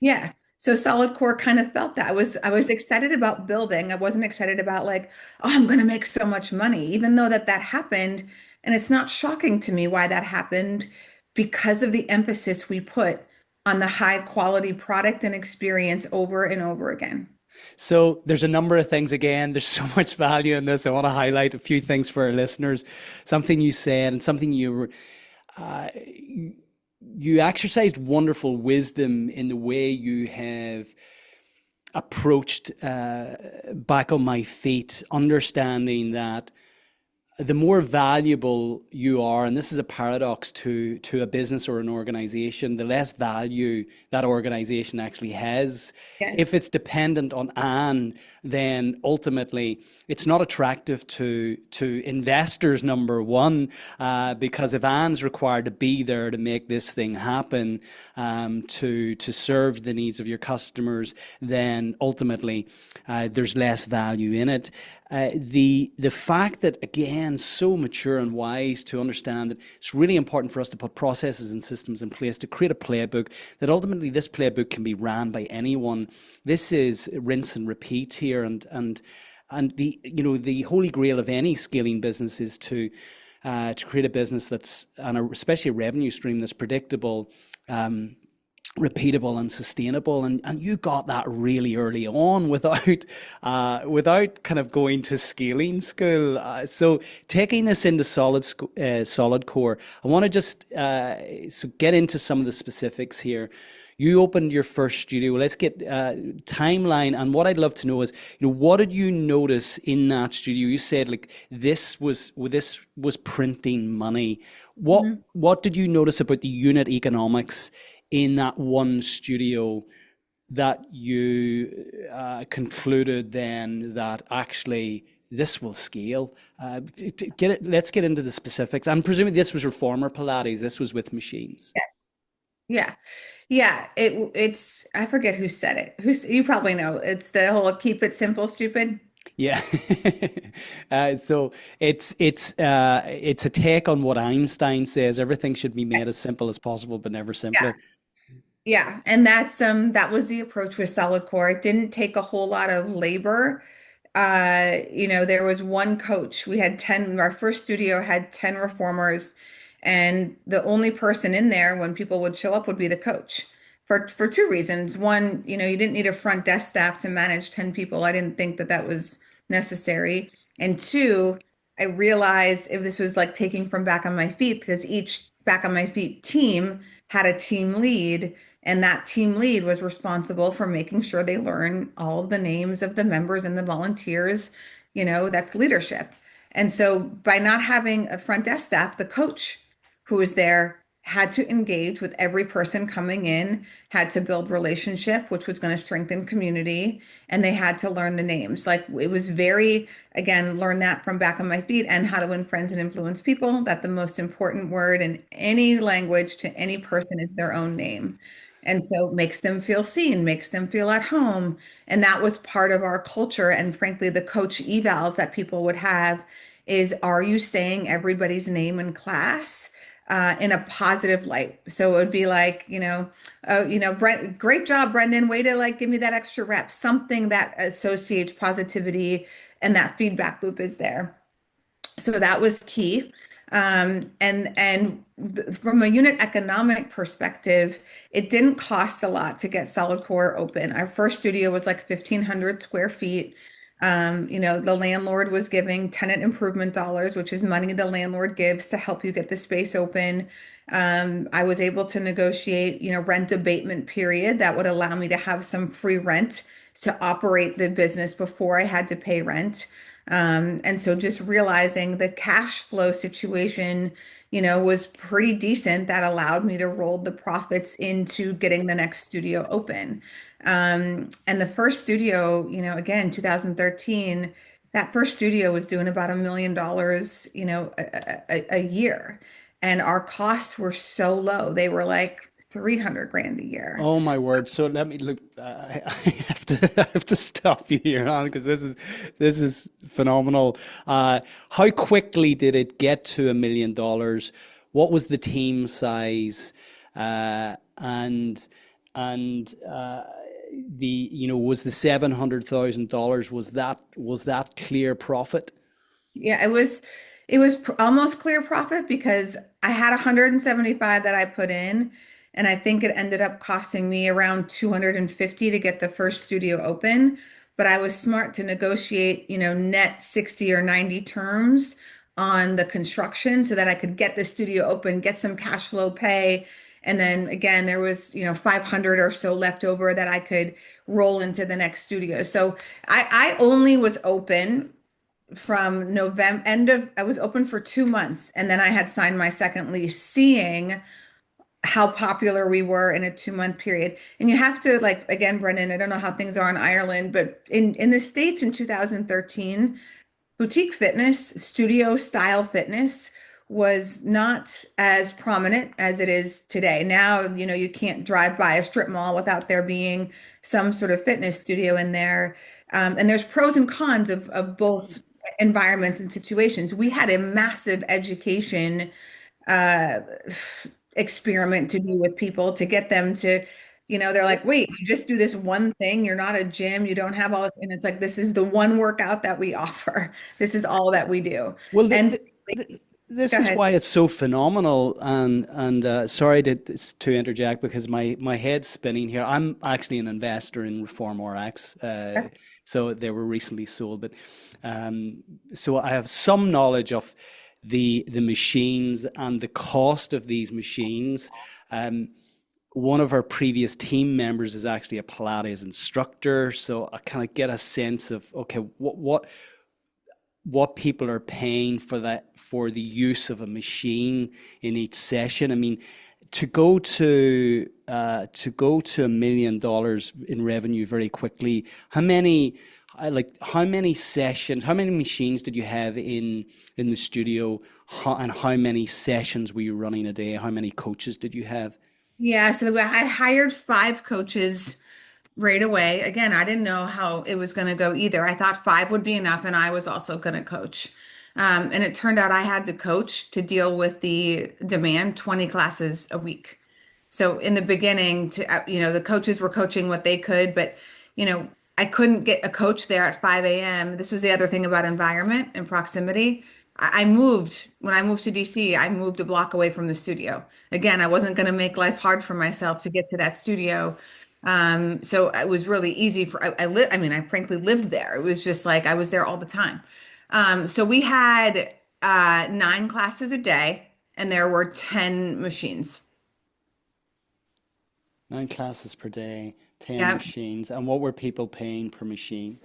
yeah. So solid core kind of felt that. I was excited about building. I wasn't excited about like, oh, I'm going to make so much money, even though that happened. And it's not shocking to me why that happened because of the emphasis we put on the high quality product and experience over and over again. So there's a number of things again. There's so much value in this. I want to highlight a few things for our listeners. Something you said and something uh, you exercised wonderful wisdom in the way you have approached back on my feet, understanding that the more valuable you are, and this is a paradox to a business or an organization, the less value that organization actually has. Yes. If it's dependent on Anne, then ultimately it's not attractive to investors, number one, because if Anne's required to be there to make this thing happen, to serve the needs of your customers, then ultimately there's less value in it. The fact that, again, so mature and wise to understand that it's really important for us to put processes and systems in place to create a playbook, that ultimately this playbook can be ran by anyone. This is rinse and repeat here, and the holy grail of any scaling business is to create a business that's, and especially a revenue stream that's predictable, repeatable and sustainable, and you got that really early on without kind of going to scaling school. So taking this into solid core, I want to just so get into some of the specifics here. You opened your first studio. Let's get timeline. And what I'd love to know is, what did you notice in that studio? You said like this was printing money. What did you notice about the unit economics in that one studio that you concluded then that actually this will scale? Let's get into the specifics. I'm presuming this was reformer Pilates. This was with machines. Yeah. Yeah. It's I forget who said it. You probably know. It's the whole keep it simple, stupid. Yeah. So it's a take on what Einstein says. Everything should be made as simple as possible, but never Yeah. simpler. Yeah, and that was the approach with solid core. It didn't take a whole lot of labor. There was one coach. We had 10, our first studio had 10 reformers, and the only person in there when people would show up would be the coach for two reasons. One, you didn't need a front desk staff to manage 10 people. I didn't think that was necessary. And two, I realized if this was like taking from back on my feet, because each back on my feet team had a team lead, and that team lead was responsible for making sure they learn all of the names of the members and the volunteers. That's leadership. And so by not having a front desk staff, the coach who was there had to engage with every person coming in, had to build relationship, which was going to strengthen community, and they had to learn the names. Like it was very, again, learn that from back on my feet and how to win friends and influence people, that the most important word in any language to any person is their own name. And so it makes them feel seen, makes them feel at home. And that was part of our culture. And frankly, the coach evals that people would have is, are you saying everybody's name in class? In a positive light. So it would be like, Brent, great job, Brendan. Way to like give me that extra rep. Something that associates positivity and that feedback loop is there. So that was key. From a unit economic perspective, it didn't cost a lot to get Solidcore open. Our first studio was like 1,500 square feet. The landlord was giving tenant improvement dollars, which is money the landlord gives to help you get the space open. I was able to negotiate, rent abatement period that would allow me to have some free rent to operate the business before I had to pay rent. And so just realizing the cash flow situation, was pretty decent. That allowed me to roll the profits into getting the next studio open. And the first studio, again, 2013, that first studio was doing about $1 million, a year. And our costs were so low. They were like 300 grand a year. Oh my word. So let me look. I have to I have to stop you here on because this is phenomenal. How quickly did it get to $1 million? What was the team size? And was the $700,000, was that clear profit? Yeah, it was almost clear profit because I had 175 that I put in, and I think it ended up costing me around 250 to get the first studio open. But I was smart to negotiate, net 60 or 90 terms on the construction so that I could get the studio open, get some cash flow pay. And then again, there was, 500 or so left over that I could roll into the next studio. So I only was open from November, I was open for 2 months, and then I had signed my second lease, seeing how popular we were in a 2 month period. And you have to, like, again, Brendan, I don't know how things are in Ireland, but in the States in 2013, boutique fitness, studio style fitness was not as prominent as it is today. Now, you can't drive by a strip mall without there being some sort of fitness studio in there. And there's pros and cons of both environments and situations. We had a massive education uh, experiment to do with people to get them to, they're like, wait, you just do this one thing. You're not a gym. You don't have all this. And it's like, this is the one workout that we offer. This is all that we do. Well, And this go is ahead. why it's so phenomenal. And sorry to interject because my head's spinning here. I'm actually an investor in Reform RX, so they were recently sold. But so I have some knowledge of the machines and the cost of these machines. Um, One of our previous team members is actually a Pilates instructor, so I kind of get a sense of okay, what people are paying for the use of a machine in each session. I mean, to go to $1 million in revenue very quickly. How many sessions, how many machines did you have in the studio, and how many sessions were you running a day? How many coaches did you have? Yeah, so I hired 5 coaches right away. Again, I didn't know how it was going to go either. I thought 5 would be enough, and I was also going to coach. And it turned out I had to coach to deal with the demand, 20 classes a week. So in the beginning, the coaches were coaching what they could, but you know, I couldn't get a coach there at 5 a.m. This was the other thing about environment and proximity. I moved when I moved to DC. I moved a block away from the studio. Again, I wasn't going to make life hard for myself to get to that studio. So it was really easy I mean, I frankly lived there. It was just like I was there all the time. So we had 9 classes a day, and there were 10 machines. 9 classes per day, 10 Yeah. machines. And what were people paying per machine?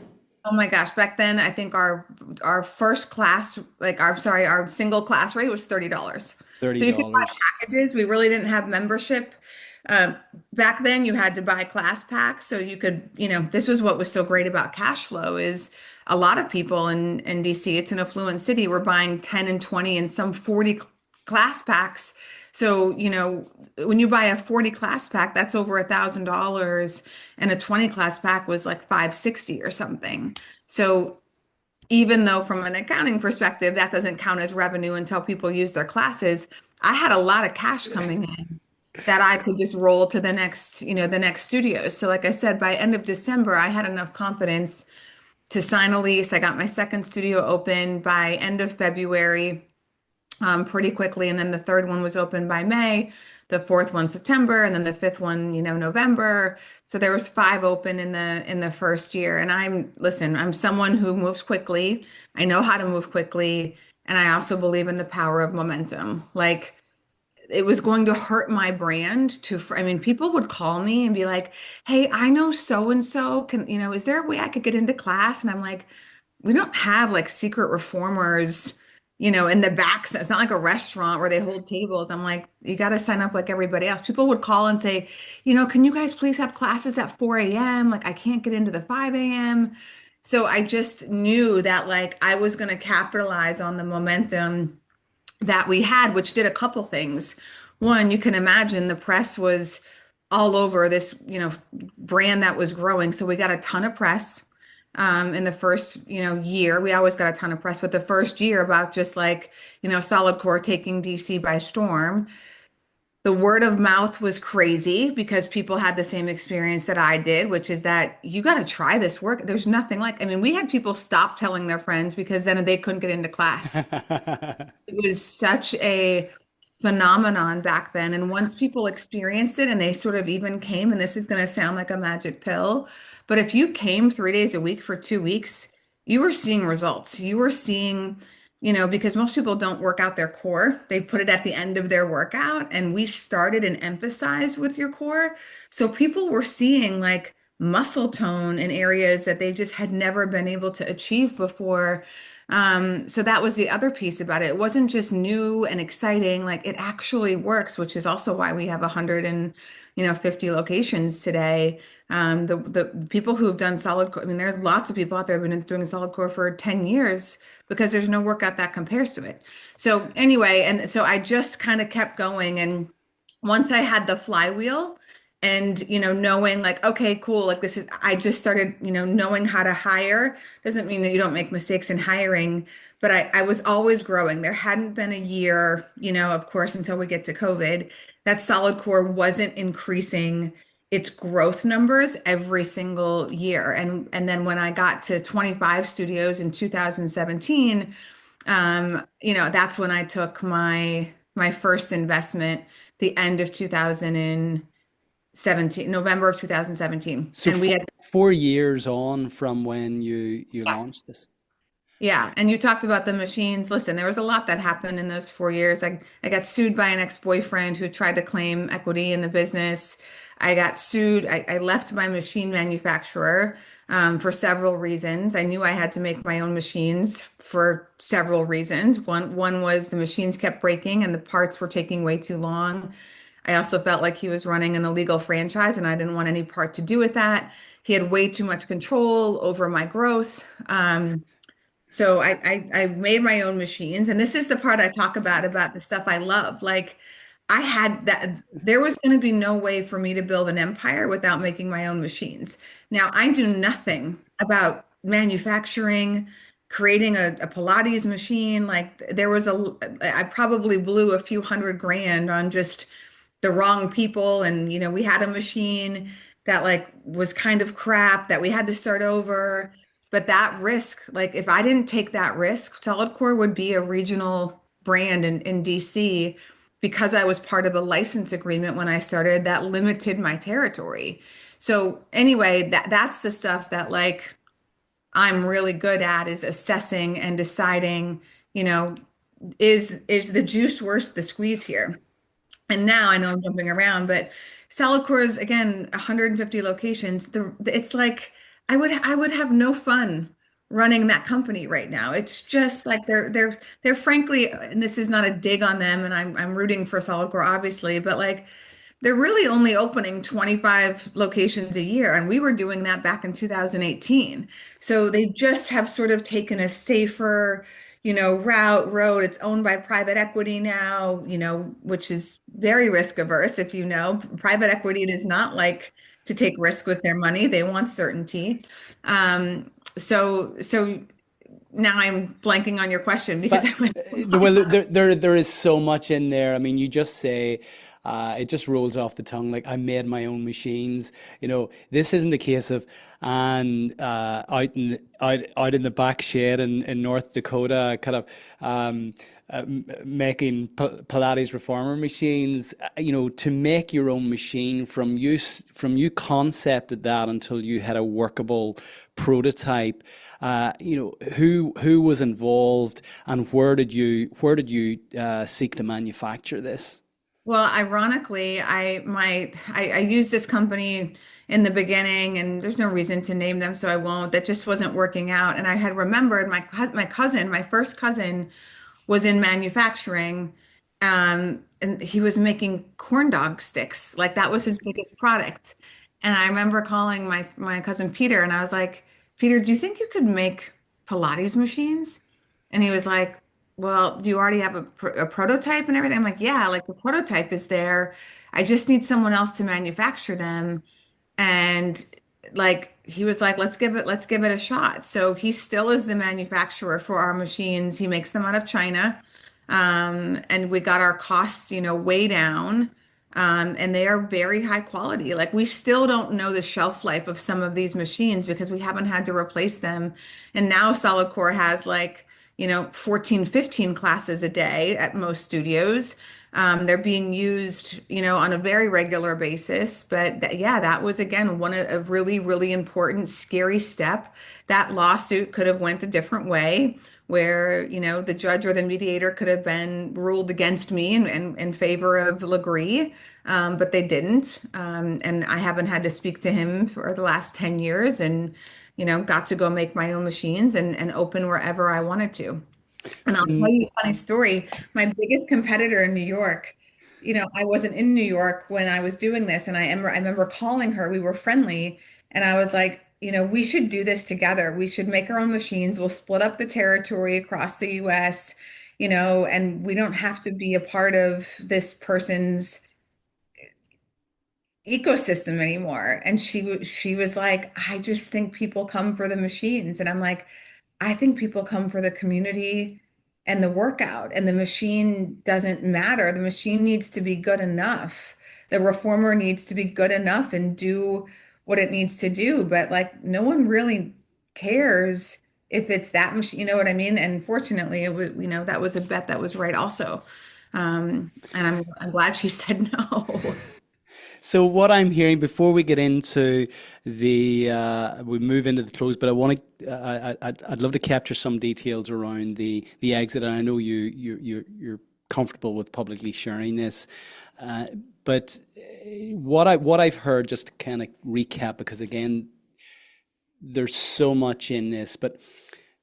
Oh my gosh, back then I think our first class, like our sorry, our single class rate was $30. So you could buy $30. packages. We really didn't have membership. Um, Back then you had to buy class packs. So you could, this was what was so great about cash flow is a lot of people in DC, it's an affluent city, were buying 10 and 20 and some 40 class packs. So, when you buy a 40 class pack, that's over $1,000, and a 20 class pack was like 560 or something. So even though from an accounting perspective, that doesn't count as revenue until people use their classes, I had a lot of cash coming in that I could just roll to the next studio. So like I said, by end of December, I had enough confidence to sign a lease. I got my second studio open by end of February. pretty quickly. And then the third one was open by May, the fourth one September, and then the fifth one, November. So there was five open in the first year. And listen, I'm someone who moves quickly. I know how to move quickly, and I also believe in the power of momentum. Like it was going to hurt my brand I mean, people would call me and be like, "Hey, I know so and so. Is there a way I could get into class?" And I'm like, we don't have like secret reformers, in the back. So it's not like a restaurant where they hold tables. I'm like, you got to sign up like everybody else. People would call and say, can you guys please have classes at 4 a.m.? Like I can't get into the 5 a.m. So I just knew that like I was going to capitalize on the momentum that we had, which did a couple things. One, you can imagine the press was all over this, brand that was growing. So we got a ton of press in the first, year. We always got a ton of press, but the first year about just like, Solidcore taking DC by storm. The word of mouth was crazy because people had the same experience that I did, which is that you got to try this work. There's nothing like, I mean, we had people stop telling their friends because then they couldn't get into class. It was such a phenomenon back then. And once people experienced it and they sort of even came, and this is going to sound like a magic pill, but if you came 3 days a week for 2 weeks, you were seeing results. You were seeing, because most people don't work out their core, they put it at the end of their workout. And we started and emphasized with your core. So people were seeing like muscle tone in areas that they just had never been able to achieve before. So that was the other piece about it. It wasn't just new and exciting, like it actually works, which is also why we have 150 locations today. The people who have done solid core, I mean, there's lots of people out there who've been doing solid core for 10 years because there's no workout that compares to it. So anyway, and so I just kind of kept going. And once I had the flywheel and, knowing like, okay, cool, like this is, I just started, knowing how to hire. Doesn't mean that you don't make mistakes in hiring, but I was always growing. There hadn't been a year, of course, until we get to COVID, that solid core wasn't increasing its growth numbers every single year. And then when I got to 25 studios in 2017, that's when I took my first investment, the end of 2017, November of 2017. So And we had 4 years on from when you launched this. Yeah, and you talked about the machines. Listen, there was a lot that happened in those 4 years. I got sued by an ex-boyfriend who tried to claim equity in the business. I got sued. I left my machine manufacturer for several reasons. I knew I had to make my own machines for several reasons. One was the machines kept breaking and the parts were taking way too long. I also felt like he was running an illegal franchise and I didn't want any part to do with that. He had way too much control over my growth. So I made my own machines, and this is the part I talk about the stuff I love. Like I had that there was going to be no way for me to build an empire without making my own machines. Now I do nothing about manufacturing, creating a Pilates machine. Like I probably blew a few hundred grand on just the wrong people. And, we had a machine that like was kind of crap that we had to start over. But that risk, like if I didn't take that risk, Solidcore would be a regional brand in DC because I was part of a license agreement when I started that limited my territory. So anyway, that's the stuff that like I'm really good at is assessing and deciding, you know, is the juice worth the squeeze here? And now I know I'm jumping around, but Salacor's again, 150 locations. It's like I would have no fun running that company right now. It's just like they're frankly, and this is not a dig on them, and I'm rooting for Solidcore obviously, but like they're really only opening 25 locations a year, and we were doing that back in 2018. So they just have sort of taken a safer, road. It's owned by private equity now, which is very risk averse. If you know, private equity does not like to take risk with their money. They want certainty. So now I'm blanking on your question because Fa I went. well, there is so much in there. I mean, you just say, It just rolls off the tongue like I made my own machines. This isn't a case of and out in the back shed in North Dakota, kind of making Pilates reformer machines. To make your own machine from you concepted that until you had a workable prototype. Who was involved, and where did you seek to manufacture this? Well, ironically, I used this company in the beginning, and there's no reason to name them, so I won't. That just wasn't working out. And I had remembered my first cousin, was in manufacturing, and he was making corn dog sticks. Like that was his biggest product. And I remember calling my cousin Peter, and I was like, Peter, do you think you could make Pilates machines? And he was like, well, do you already have a prototype and everything? I'm like, yeah, like the prototype is there. I just need someone else to manufacture them. And like he was like, let's give it a shot. So he still is the manufacturer for our machines. He makes them out of China. And we got our costs, way down. And they are very high quality. Like we still don't know the shelf life of some of these machines because we haven't had to replace them. And now Solidcore has like, 14, 15 classes a day at most studios. They're being used, on a very regular basis. But yeah, that was again one of a really, really important, scary step. That lawsuit could have went a different way, where, the judge or the mediator could have been ruled against me in favor of Legree, but they didn't. And I haven't had to speak to him for the last 10 years, and, got to go make my own machines and open wherever I wanted to. And I'll tell Mm. you a funny story. My biggest competitor in New York, I wasn't in New York when I was doing this, and I remember calling her. We were friendly, and I was like, we should do this together. We should make our own machines. We'll split up the territory across the US, and we don't have to be a part of this person's ecosystem anymore. And she was like, I just think people come for the machines. And I'm like, I think people come for the community and the workout, and the machine doesn't matter. The machine needs to be good enough. The reformer needs to be good enough and do what it needs to do. But like, no one really cares if it's that machine, you know what I mean? And fortunately, it was, that was a bet that was right also. And I'm glad she said no. So what I'm hearing before we get into we move into the close, but I want to, I'd love to capture some details around the exit, and I know you're comfortable with publicly sharing this, uh, but what I've heard, just to kind of recap, because again, there's so much in this, but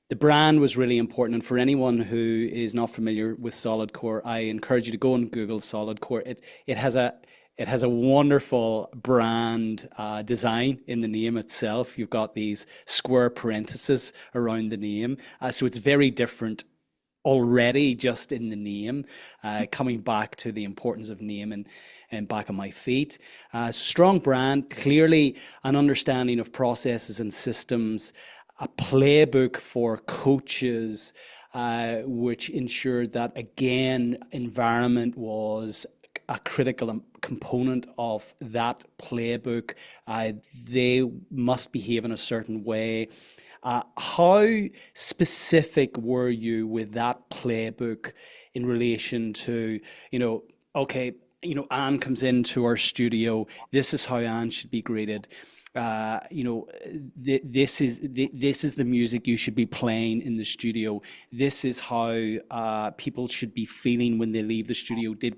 the brand was really important. And for anyone who is not familiar with Solidcore, I encourage you to go and Google Solidcore. It has a wonderful brand design in the name itself. You've got these square parentheses around the name, so it's very different already just in the name. Coming back to the importance of name and back on my feet. Strong brand, clearly an understanding of processes and systems, a playbook for coaches, which ensured that, again, environment was a critical component of that playbook. They must behave in a certain way. How specific were you with that playbook in relation to, okay, Anne comes into our studio. This is how Anne should be greeted. This is the music you should be playing in the studio. This is how people should be feeling when they leave the studio. Did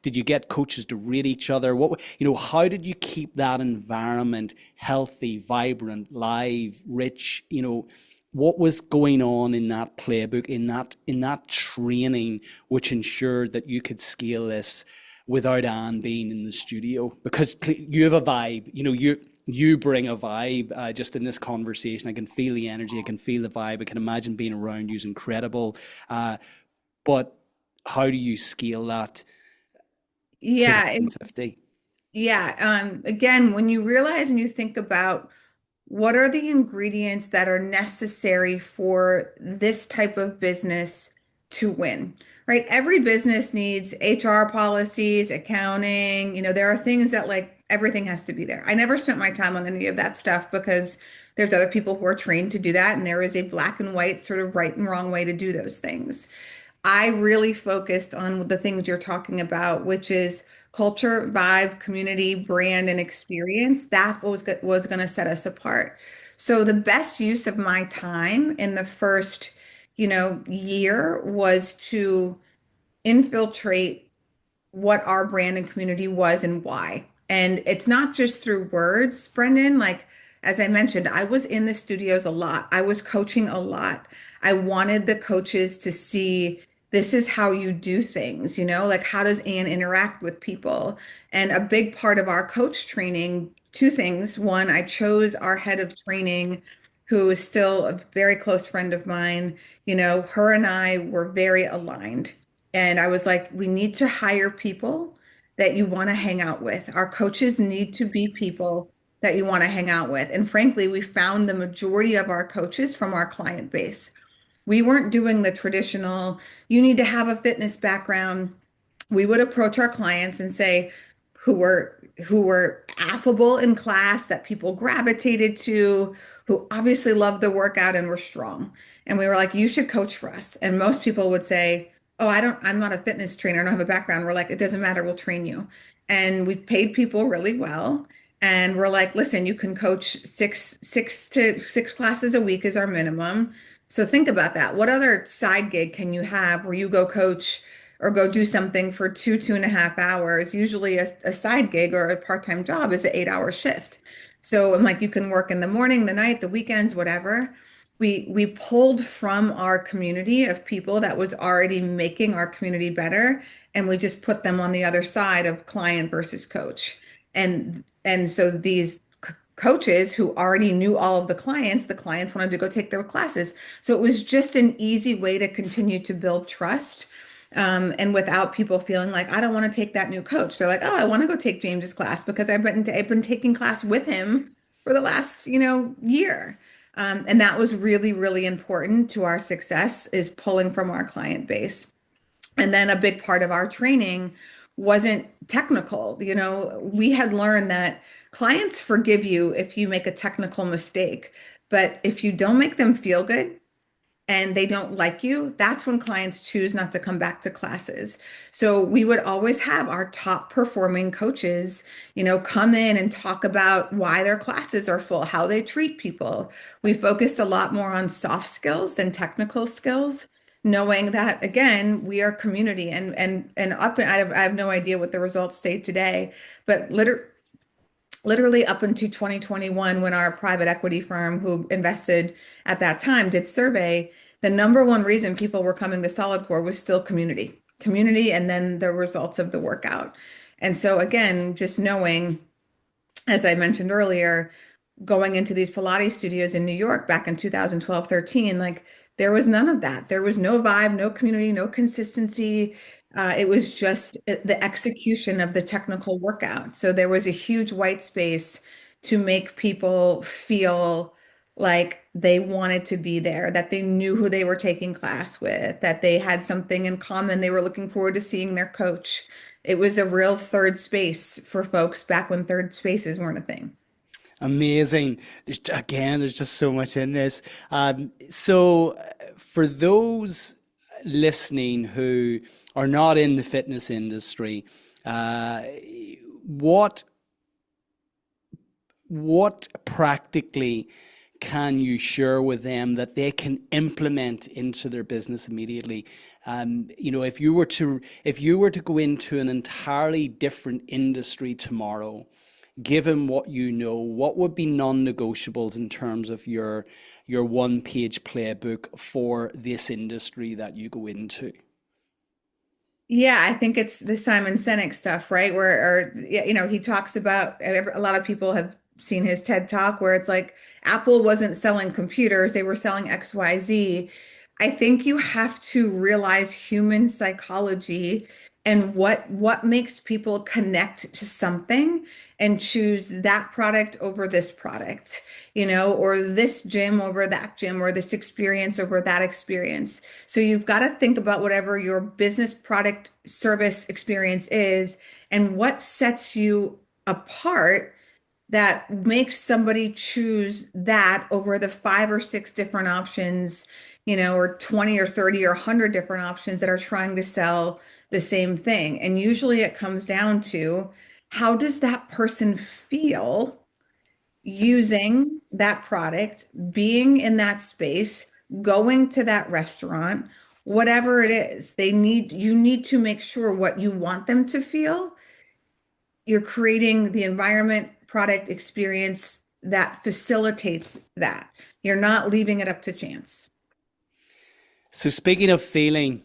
you get coaches to rate each other? How did you keep that environment healthy, vibrant, live, rich? What was going on in that playbook, in that training, which ensured that you could scale this without Anne being in the studio? Because you have a vibe. You bring a vibe, just in this conversation. I can feel the energy. I can feel the vibe. I can imagine being around you is incredible. But how do you scale that to Yeah, 150? yeah. Again, when you realize and you think about what are the ingredients that are necessary for this type of business to win, right? Every business needs HR policies, accounting. There are things that like everything has to be there. I never spent my time on any of that stuff because there's other people who are trained to do that, and there is a black and white sort of right and wrong way to do those things. I really focused on the things you're talking about, which is culture, vibe, community, brand, and experience. That was going to set us apart. So the best use of my time in the first, year was to infiltrate what our brand and community was and why. And it's not just through words, Brendan. Like, as I mentioned, I was in the studios a lot. I was coaching a lot. I wanted the coaches to see this is how you do things, like how does Anne interact with people? And a big part of our coach training, two things. One, I chose our head of training, who is still a very close friend of mine. Her and I were very aligned. And I was like, we need to hire people that you want to hang out with. Our coaches need to be people that you want to hang out with. And frankly, we found the majority of our coaches from our client base. We weren't doing the traditional, you need to have a fitness background. We would approach our clients and say, who were affable in class that people gravitated to, who obviously loved the workout and were strong. And we were like, you should coach for us. And most people would say, oh, I'm not a fitness trainer. I don't have a background. We're like, it doesn't matter. We'll train you. And we paid people really well. And we're like, listen, you can coach six classes a week is our minimum. So think about that. What other side gig can you have where you go coach or go do something for 2.5 hours? Usually a side gig or a part-time job is an 8-hour shift. So I'm like, you can work in the morning, the night, the weekends, whatever. We pulled from our community of people that was already making our community better, and we just put them on the other side of client versus coach. And so these coaches who already knew all of the clients wanted to go take their classes. So it was just an easy way to continue to build trust. And without people feeling like, I don't want to take that new coach. They're like, oh, I want to go take James's class because I've been taking class with him for the last, year. And that was really, really important to our success is pulling from our client base. And then a big part of our training wasn't technical. We had learned that clients forgive you if you make a technical mistake, but if you don't make them feel good, and they don't like you, that's when clients choose not to come back to classes. So we would always have our top performing coaches, come in and talk about why their classes are full, how they treat people. We focused a lot more on soft skills than technical skills, knowing that again, we are community and I have no idea what the results state today, but literally up into 2021 when our private equity firm who invested at that time did survey, the number one reason people were coming to Solidcore was still community, and then the results of the workout. And so again, just knowing, as I mentioned earlier, going into these Pilates studios in New York back in 2012, 13, like there was none of that. There was no vibe, no community, no consistency. It was just the execution of the technical workout. So there was a huge white space to make people feel like they wanted to be there, that they knew who they were taking class with, that they had something in common. They were looking forward to seeing their coach. It was a real third space for folks back when third spaces weren't a thing. Amazing. There's just so much in this. For those listening who are not in the fitness industry, uh, what what practically can you share with them that they can implement into their business immediately? If you were to go into an entirely different industry tomorrow, given what you know, what would be non-negotiables in terms of your one-page playbook for this industry that you go into? Yeah, I think it's the Simon Sinek stuff, right? Yeah, he talks about, a lot of people have seen his TED Talk where it's like Apple wasn't selling computers, they were selling XYZ. I think you have to realize human psychology and what makes people connect to something and choose that product over this product, or this gym over that gym, or this experience over that experience. So you've got to think about whatever your business, product, service experience is and what sets you apart that makes somebody choose that over the five or six different options, or 20 or 30 or 100 different options that are trying to sell the same thing. And usually it comes down to, how does that person feel using that product, being in that space, going to that restaurant, whatever it is. You need to make sure what you want them to feel. You're creating the environment, product, experience that facilitates that. You're not leaving it up to chance. So speaking of feeling,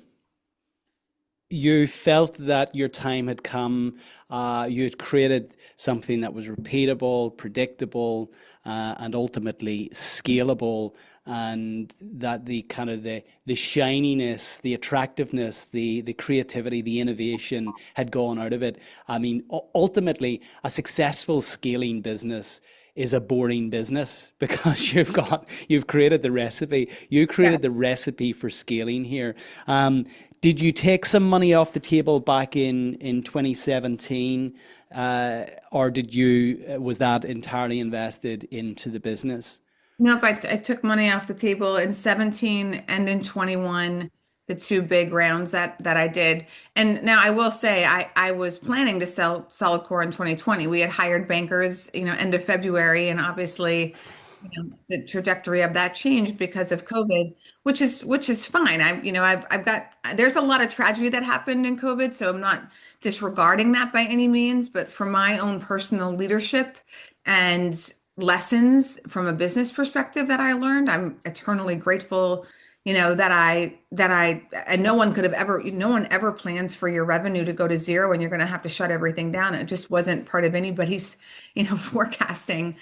you felt that your time had come. You had created something that was repeatable, predictable, and ultimately scalable, and that the kind of the shininess, the attractiveness, the creativity, the innovation had gone out of it. I mean, ultimately, a successful scaling business is a boring business because you've created the recipe. You Yeah. created the recipe for scaling here. Did you take some money off the table back in 2017, or was that entirely invested into the business? Nope, I took money off the table in 17 and in 21, the two big rounds that I did. And now I will say I was planning to sell Solidcore in 2020. We had hired bankers, end of February, and obviously, the trajectory of that changed because of COVID, which is fine. I've got there's a lot of tragedy that happened in COVID, so I'm not disregarding that by any means, but for my own personal leadership and lessons from a business perspective that I learned, I'm eternally grateful, and no one ever plans for your revenue to go to zero and you're going to have to shut everything down. It just wasn't part of anybody's, forecasting.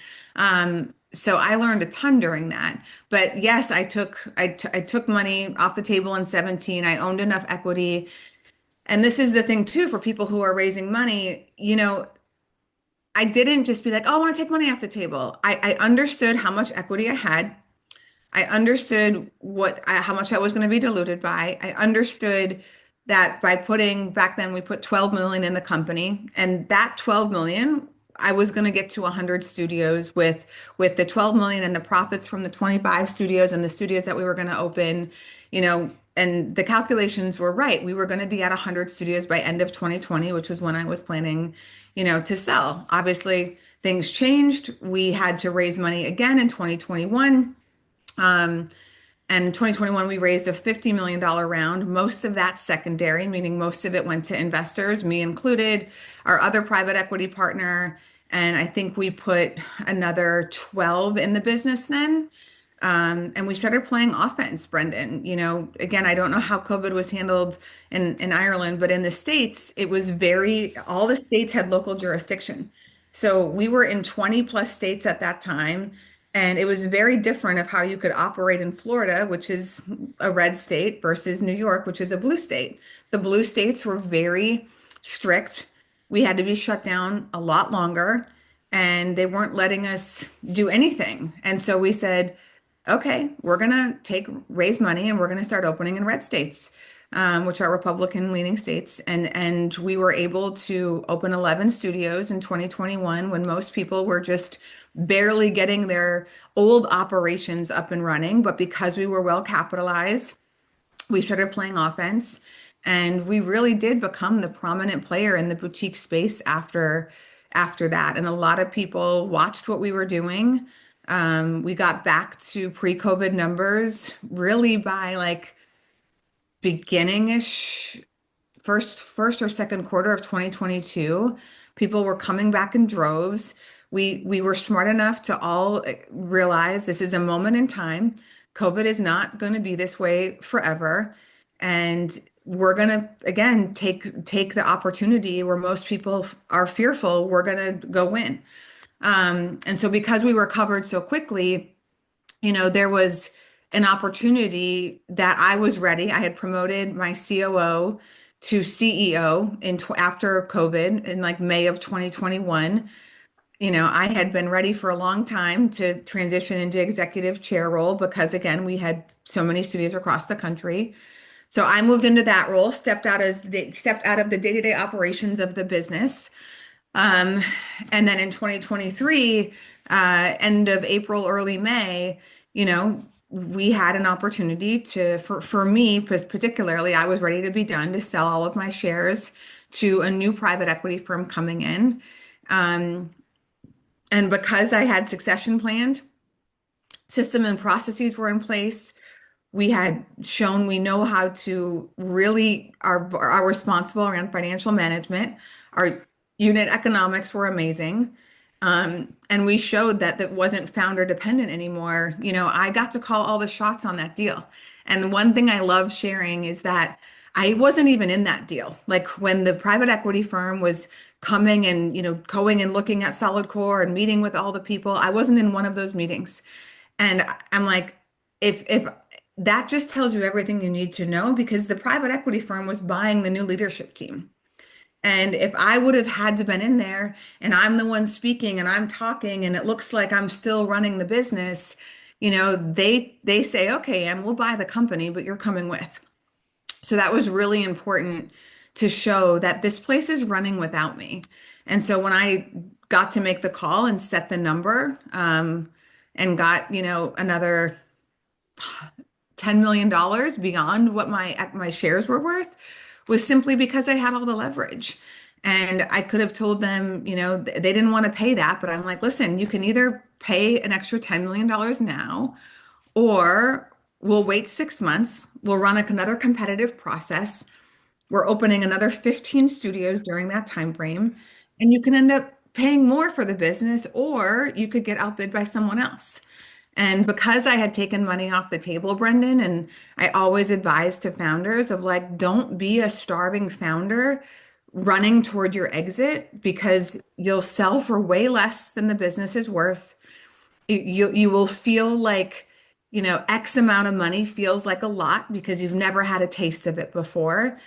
So I learned a ton during that. But yes, I took money off the table in 17. I owned enough equity. And this is the thing too, for people who are raising money, I didn't just be like, oh, I want to take money off the table. I understood how much equity I had. I understood how much I was going to be diluted by. I understood that by putting back then we put 12 million in the company, and that 12 million I was going to get to 100 studios with the 12 million and the profits from the 25 studios and the studios that we were going to open, and the calculations were right. We were going to be at 100 studios by end of 2020, which was when I was planning, to sell. Obviously, things changed. We had to raise money again in 2021. Um, and in 2021, we raised a $50 million round, most of that secondary, meaning most of it went to investors, me included, our other private equity partner. And I think we put another 12 in the business then. And we started playing offense, Brendan. Again, I don't know how COVID was handled in Ireland, but in the States, all the states had local jurisdiction. So we were in 20 plus states at that time. And it was very different of how you could operate in Florida, which is a red state, versus New York, which is a blue state. The blue states were very strict. We had to be shut down a lot longer, and they weren't letting us do anything. And so we said, okay, we're gonna raise money and we're gonna start opening in red states, which are Republican leaning states. And we were able to open 11 studios in 2021 when most people were just barely getting their old operations up and running. But because we were well capitalized, we started playing offense, and we really did become the prominent player in the boutique space after that. And a lot of people watched what we were doing. We got back to pre-COVID numbers really by like beginning-ish first or second quarter of 2022. People were coming back in droves. We were smart enough to all realize this is a moment in time. COVID is not going to be this way forever, and we're going to again take the opportunity where most people are fearful. We're going to go in. And so because we were covered so quickly, there was an opportunity that I was ready. I had promoted my COO to CEO after COVID in like May of 2021. I had been ready for a long time to transition into executive chair role because again, we had so many studios across the country. So I moved into that role, stepped out of the day-to-day operations of the business. Um, and then in 2023, end of April, early May, we had an opportunity for me, particularly, I was ready to be done to sell all of my shares to a new private equity firm coming in. Um, and because I had succession planned, system and processes were in place. We had shown we know how to really are responsible around financial management. Our unit economics were amazing. And we showed that that wasn't founder dependent anymore. I got to call all the shots on that deal. And one thing I love sharing is that I wasn't even in that deal. Like when the private equity firm was coming and, going and looking at Solidcore and meeting with all the people, I wasn't in one of those meetings. And I'm like, if that just tells you everything you need to know because the private equity firm was buying the new leadership team. And if I would have had to been in there and I'm the one speaking and I'm talking and it looks like I'm still running the business, they say, okay, Em, we'll buy the company, but you're coming with. So that was really important to show that this place is running without me. And so when I got to make the call and set the number, and got, another $10 million dollars beyond what my shares were worth was simply because I had all the leverage. And I could have told them, they didn't want to pay that, but I'm like, listen, you can either pay an extra $10 million dollars now, or we'll wait 6 months. We'll run another competitive process. We're opening another 15 studios during that time frame, and you can end up paying more for the business, or you could get outbid by someone else. And because I had taken money off the table, Brendan, and I always advise to founders of like, don't be a starving founder running toward your exit because you'll sell for way less than the business is worth. You will feel like, X amount of money feels like a lot because you've never had a taste of it before,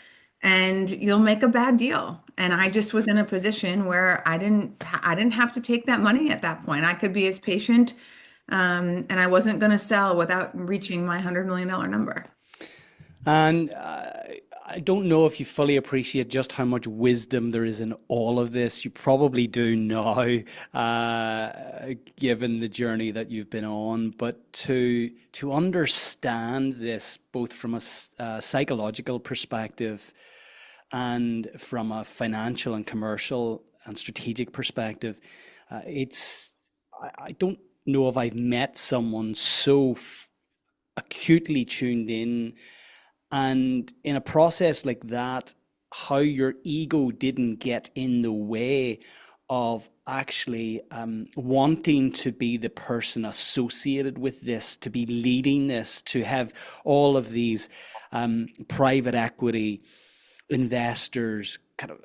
and you'll make a bad deal. And I just was in a position where I didn't have to take that money at that point. I could be as patient, and I wasn't going to sell without reaching my $100 million number. And I don't know if you fully appreciate just how much wisdom there is in all of this. You probably do now, given the journey that you've been on. But to understand this both from a psychological perspective and from a financial and commercial and strategic perspective, I don't know if I've met someone so acutely tuned in, and in a process like that, how your ego didn't get in the way of actually wanting to be the person associated with this, to be leading this, to have all of these private equity investors kind of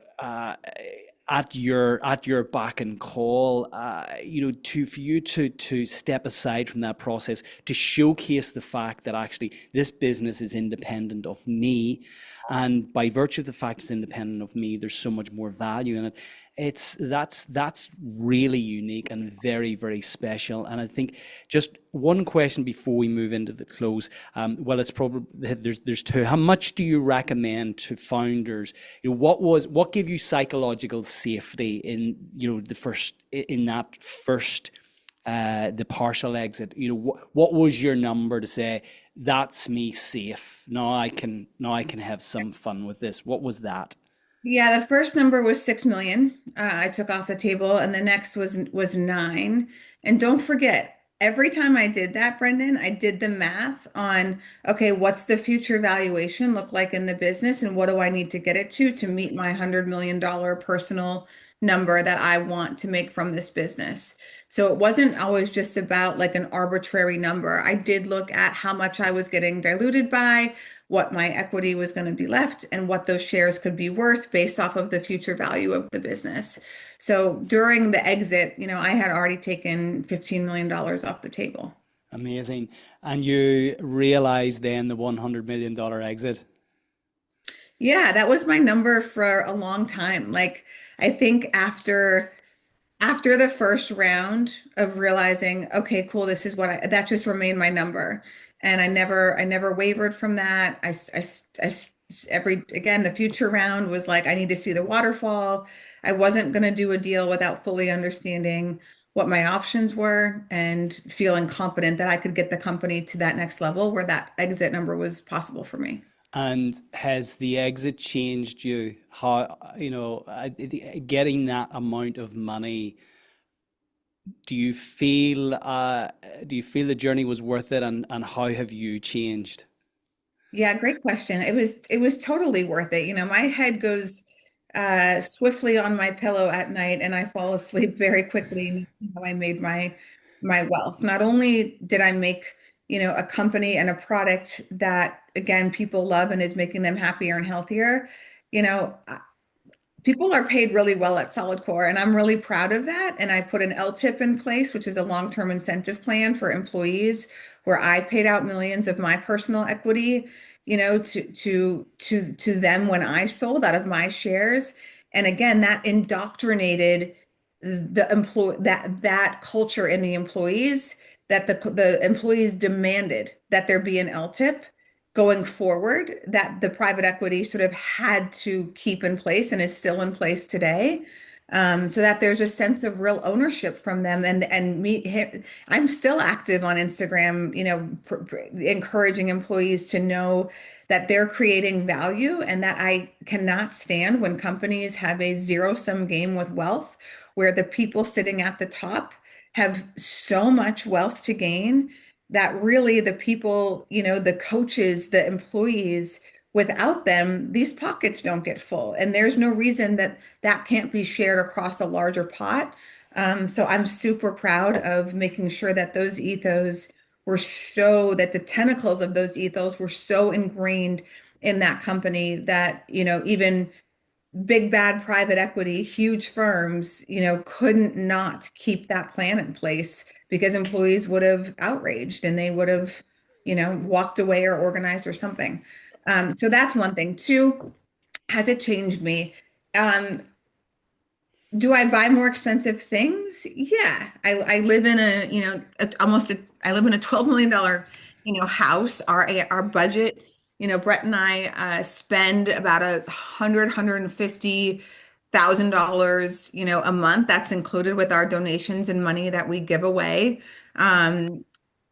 at your back and call, to for you to step aside from that process, to showcase the fact that actually this business is independent of me, and by virtue of the fact it's independent of me, there's so much more value in it. That's really unique and very, very special. And I think just one question before we move into the close. Well, it's probably there's two. How much do you recommend to founders? What gave you psychological safety in that first the partial exit? What was your number to say that's me safe? Now I can have some fun with this. What was that? Yeah, the first number was 6 million. I took off the table, and the next was nine. And don't forget, every time I did that, Brendan, I did the math on, okay, what's the future valuation look like in the business, and what do I need to get it to meet my $100 million personal number that I want to make from this business. So it wasn't always just about like an arbitrary number. I did look at how much I was getting diluted by, what my equity was going to be left, and what those shares could be worth based off of the future value of the business. So during the exit, I had already taken $15 million off the table. Amazing. And you realize then the $100 million exit. Yeah, that was my number for a long time. Like, I think after the first round of realizing, okay, cool, this is what that just remained my number. And I never wavered from that. Again, the future round was like, I need to see the waterfall. I wasn't going to do a deal without fully understanding what my options were and feeling confident that I could get the company to that next level where that exit number was possible for me. And has the exit changed you? How, getting that amount of money, do you feel do you feel the journey was worth it, and how have you changed? Yeah, great question. It was totally worth it. My head goes swiftly on my pillow at night and I fall asleep very quickly. And that's how I made my wealth. Not only did I make, a company and a product that again people love and is making them happier and healthier, you know, people are paid really well at Solidcore, and I'm really proud of that. And I put an LTIP in place, which is a long-term incentive plan for employees, where I paid out millions of my personal equity, to them when I sold out of my shares. And again, that indoctrinated that culture in the employees, that the employees demanded that there be an LTIP going forward, that the private equity sort of had to keep in place and is still in place today. So that there's a sense of real ownership from them, and I'm still active on Instagram, encouraging employees to know that they're creating value, and that I cannot stand when companies have a zero-sum game with wealth, where the people sitting at the top have so much wealth to gain that really the people, the coaches, the employees, without them, these pockets don't get full. And there's no reason that that can't be shared across a larger pot. So I'm super proud of making sure that those ethos that the tentacles of those ethos were so ingrained in that company that, even big bad private equity, huge firms, couldn't not keep that plan in place because employees would have outraged and they would have, walked away or organized or something. So that's one thing. Two, has it changed me? Um, do I buy more expensive things? Yeah. I live in I live in a $12 million, house. Our budget, Brett and I spend about $150,000, a month. That's included with our donations and money that we give away. Um,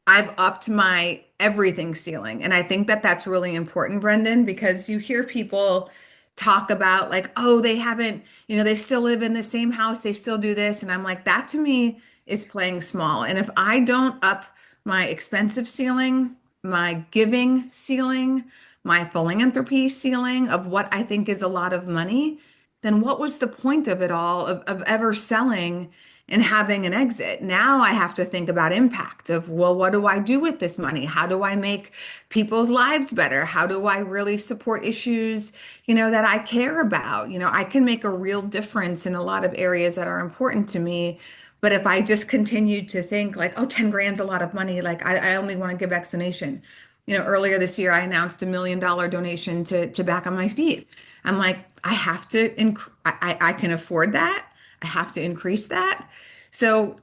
I've upped my everything ceiling. And I think that that's really important, Brendan, because you hear people talk about like, oh, they haven't, they still live in the same house, they still do this. And I'm like, that to me is playing small. And if I don't up my expensive ceiling, my giving ceiling, my philanthropy ceiling of what I think is a lot of money, then what was the point of it all, of ever selling and having an exit? Now I have to think about impact of, well, what do I do with this money? How do I make people's lives better? How do I really support issues, that I care about? I can make a real difference in a lot of areas that are important to me. But if I just continue to think like, oh, 10 grand's a lot of money, like I only want to give vaccination. Earlier this year, I announced $1 million donation to Back on My Feet. I'm like, I have to, I can afford that. I have to increase that. So,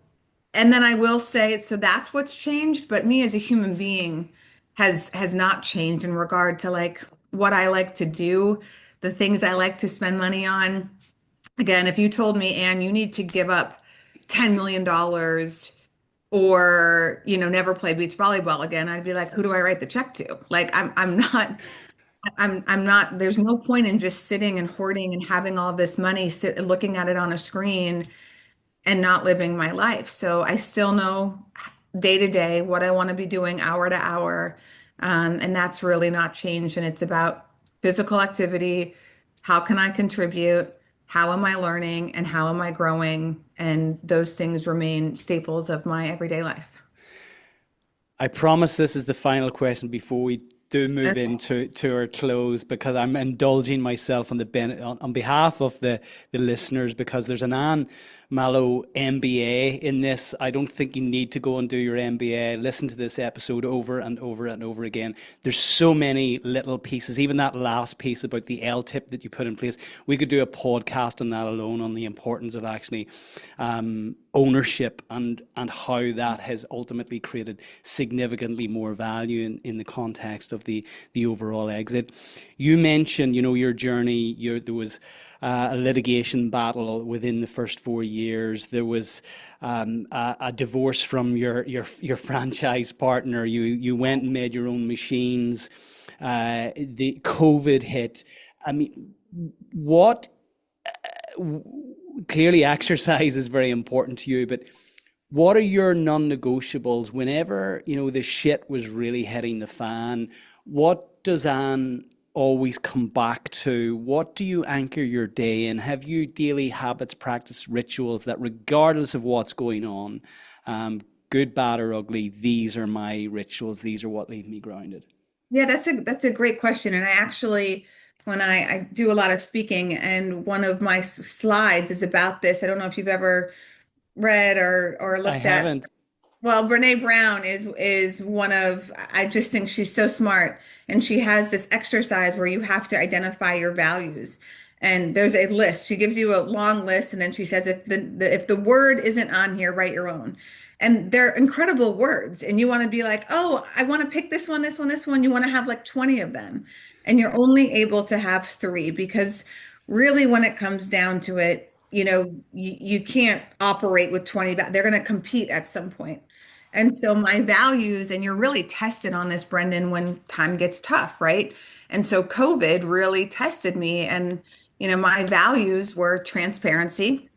and then I will say, so that's what's changed. But me as a human being has not changed in regard to like what I like to do, the things I like to spend money on. Again, if you told me, Anne, you need to give up $10 million or, never play beach volleyball again, I'd be like, who do I write the check to? Like, I'm not, there's no point in just sitting and hoarding and having all this money, looking at it on a screen and not living my life. So I still know day to day what I want to be doing hour to hour. And that's really not changed. And it's about physical activity. How can I contribute? How am I learning? And how am I growing? And those things remain staples of my everyday life. I promise this is the final question before we do move into our close, because I'm indulging myself on the on behalf of the listeners, because there's an Anne Mallow MBA in this. I don't think you need to go and do your MBA. Listen to this episode over and over and over again. There's so many little pieces, even that last piece about the L tip that you put in place. We could do a podcast on that alone, on the importance of actually ownership and how that has ultimately created significantly more value in the context of the overall exit. You mentioned, you know, your journey. There was a litigation battle within the first 4 years. There was a divorce from your franchise partner. You went and made your own machines. The COVID hit. I mean, what clearly exercise is very important to you, but what are your non-negotiables whenever, you know, the shit was really hitting the fan? What does Anne always come back to? What do you anchor your day in? Have you daily habits, practice, rituals that regardless of what's going on, good, bad, or ugly, these are my rituals, these are what leave me grounded? Yeah, that's a great question. And I actually, when I do a lot of speaking, and one of my slides is about this. I don't know if you've ever read or I looked at. haven't. Well, Brene Brown is one of, I just think she's so smart. And she has this exercise where you have to identify your values. And there's a list. She gives you a long list, and then she says, if the word isn't on here, write your own. And they're incredible words. And you want to be like, oh, I want to pick this one, this one, this one. You want to have like 20 of them. And you're only able to have three because really, when it comes down to it, you can't operate with 20. They're going to compete at some point. And so my values, and you're really tested on this, Brendan, when time gets tough, right? And so COVID really tested me. And, my values were transparency,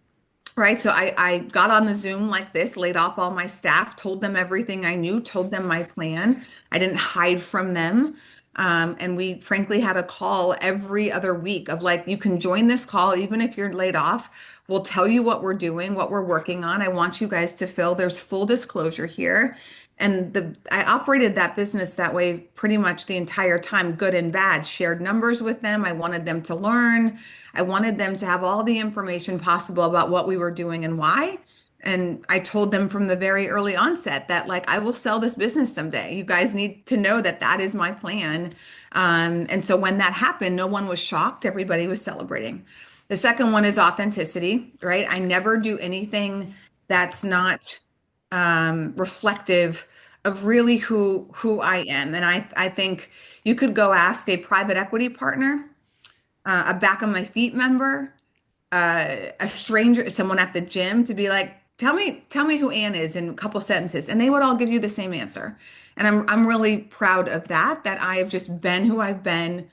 right? So I got on the Zoom like this, laid off all my staff, told them everything I knew, told them my plan. I didn't hide from them. And we frankly had a call every other week of like, you can join this call, even if you're laid off. We'll tell you what we're doing, what we're working on. I want you guys to feel there's full disclosure here. And I operated that business that way pretty much the entire time, good and bad, shared numbers with them. I wanted them to learn. I wanted them to have all the information possible about what we were doing and why. And I told them from the very early onset that, like, I will sell this business someday. You guys need to know that that is my plan. And so when that happened, no one was shocked. Everybody was celebrating. The second one is authenticity, right? I never do anything that's not reflective of really who I am. And I think you could go ask a private equity partner, a back of my feet member, a stranger, someone at the gym to be like, tell me who Anne is in a couple sentences, and they would all give you the same answer. And I'm really proud of that I have just been who I've been,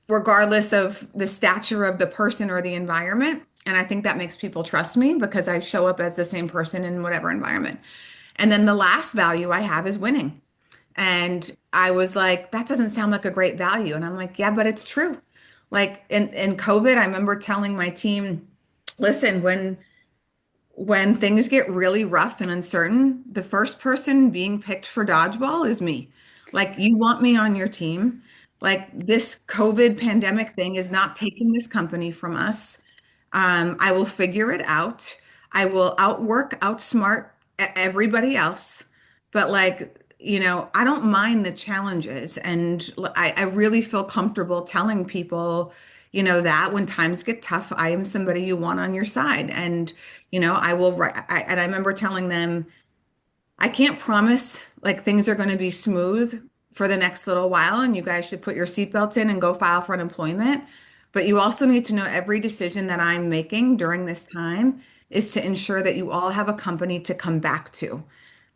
regardless of the stature of the person or the environment. And I think that makes people trust me because I show up as the same person in whatever environment. And then the last value I have is winning. And I was like, that doesn't sound like a great value. And I'm like, yeah, but it's true. Like in COVID, I remember telling my team, listen, when things get really rough and uncertain, the first person being picked for dodgeball is me. Like, you want me on your team. Like, this COVID pandemic thing is not taking this company from us. I will figure it out. I will outwork, outsmart everybody else. But like, I don't mind the challenges. And I really feel comfortable telling people, that when times get tough, I am somebody you want on your side. And, I will, and I remember telling them, I can't promise like things are going to be smooth for the next little while, and you guys should put your seatbelts in and go file for unemployment. But you also need to know every decision that I'm making during this time is to ensure that you all have a company to come back to.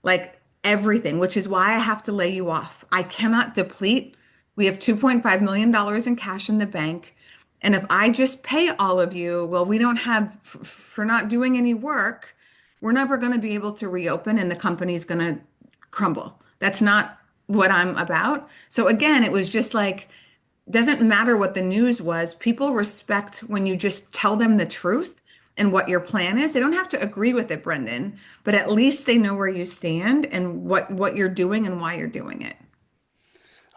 Like everything, which is why I have to lay you off. I cannot deplete. We have $2.5 million in cash in the bank. And if I just pay all of you, well, we don't have, for not doing any work, we're never going to be able to reopen and the company's going to crumble. That's not what I'm about. So again, it was just like, doesn't matter what the news was. People respect when you just tell them the truth and what your plan is. They don't have to agree with it, Brendan, but at least they know where you stand and what you're doing and why you're doing it.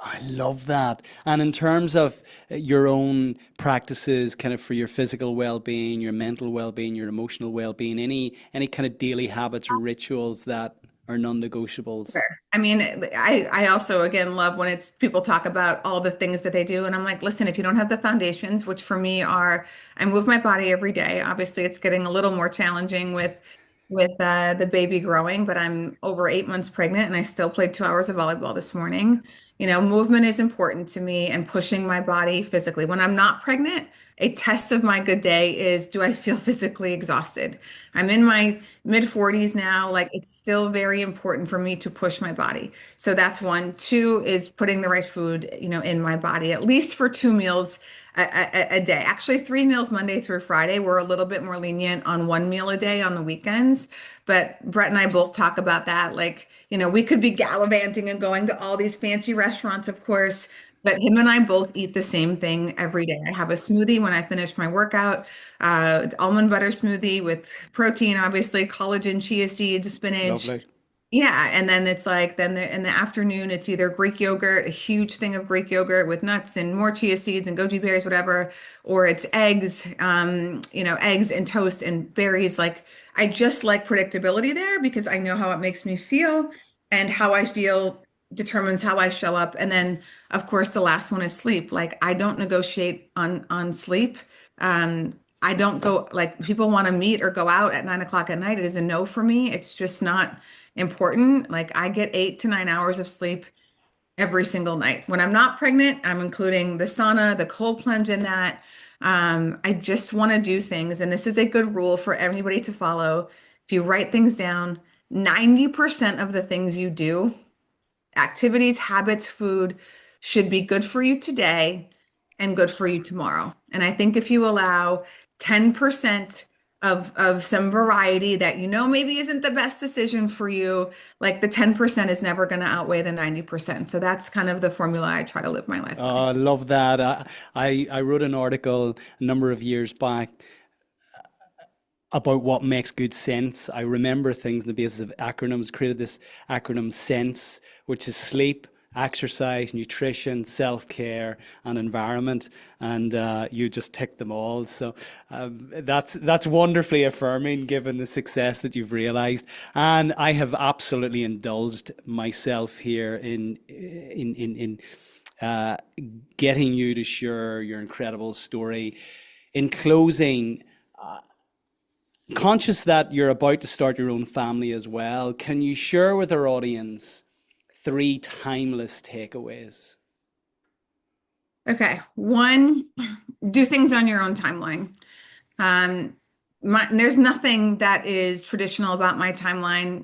I love that. And in terms of your own practices, kind of for your physical well-being, your mental well-being, your emotional well-being, any kind of daily habits or rituals that are non-negotiables? Sure. I mean, I also again love when it's people talk about all the things that they do, and I'm like, listen, if you don't have the foundations, which for me are, I move my body every day. Obviously, it's getting a little more challenging with the baby growing, but I'm over 8 months pregnant, and I still played 2 hours of volleyball this morning. You know, movement is important to me, and pushing my body physically. When I'm not pregnant, a test of my good day is, do I feel physically exhausted? I'm in my mid 40s now. Like it's still very important for me to push my body. So that's one. Two is putting the right food, in my body, at least for 2 meals a day. Actually, 3 meals Monday through Friday. We're a little bit more lenient on 1 meal a day on the weekends. But Brett and I both talk about that. Like, we could be gallivanting and going to all these fancy restaurants, of course. But him and I both eat the same thing every day. I have a smoothie when I finish my workout, almond butter smoothie with protein, obviously, collagen, chia seeds, spinach. Lovely. Yeah, and then it's like in the afternoon it's either Greek yogurt, a huge thing of Greek yogurt with nuts and more chia seeds and goji berries, whatever, or it's eggs, eggs and toast and berries. Like I just like predictability there because I know how it makes me feel, and how I feel determines how I show up. And then of course the last one is sleep. Like I don't negotiate on sleep. I don't go like people want to meet or go out at 9 o'clock at night. It is a no for me. It's just not important. Like I get 8 to 9 hours of sleep every single night. When I'm not pregnant, I'm including the sauna, the cold plunge in that. I just want to do things, and this is a good rule for anybody to follow. If you write things down, 90% of the things you do, activities, habits, food, should be good for you today and good for you tomorrow. And I think if you allow 10% of some variety that maybe isn't the best decision for you, like the 10% is never going to outweigh the 90%. So that's kind of the formula I try to live my life by. Oh, I love that. I wrote an article a number of years back about what makes good sense. I remember things on the basis of acronyms, created this acronym SENSE, which is sleep, exercise, nutrition, self-care, and environment. And you just tick them all. So that's wonderfully affirming given the success that you've realized. And I have absolutely indulged myself here in getting you to share your incredible story. In closing, conscious that you're about to start your own family as well, can you share with our audience three timeless takeaways? Okay. One, do things on your own timeline. Um, there's nothing that is traditional about my timeline.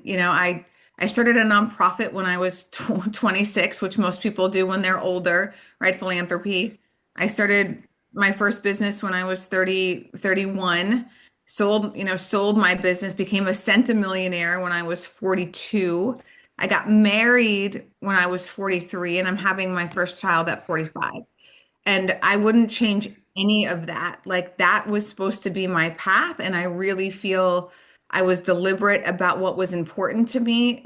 I started a nonprofit when I was 26, which most people do when they're older, right? Philanthropy. I started my first business when I was 31. Sold my business, became a centimillionaire when I was 42. I got married when I was 43, and I'm having my first child at 45. And I wouldn't change any of that. Like that was supposed to be my path. And I really feel I was deliberate about what was important to me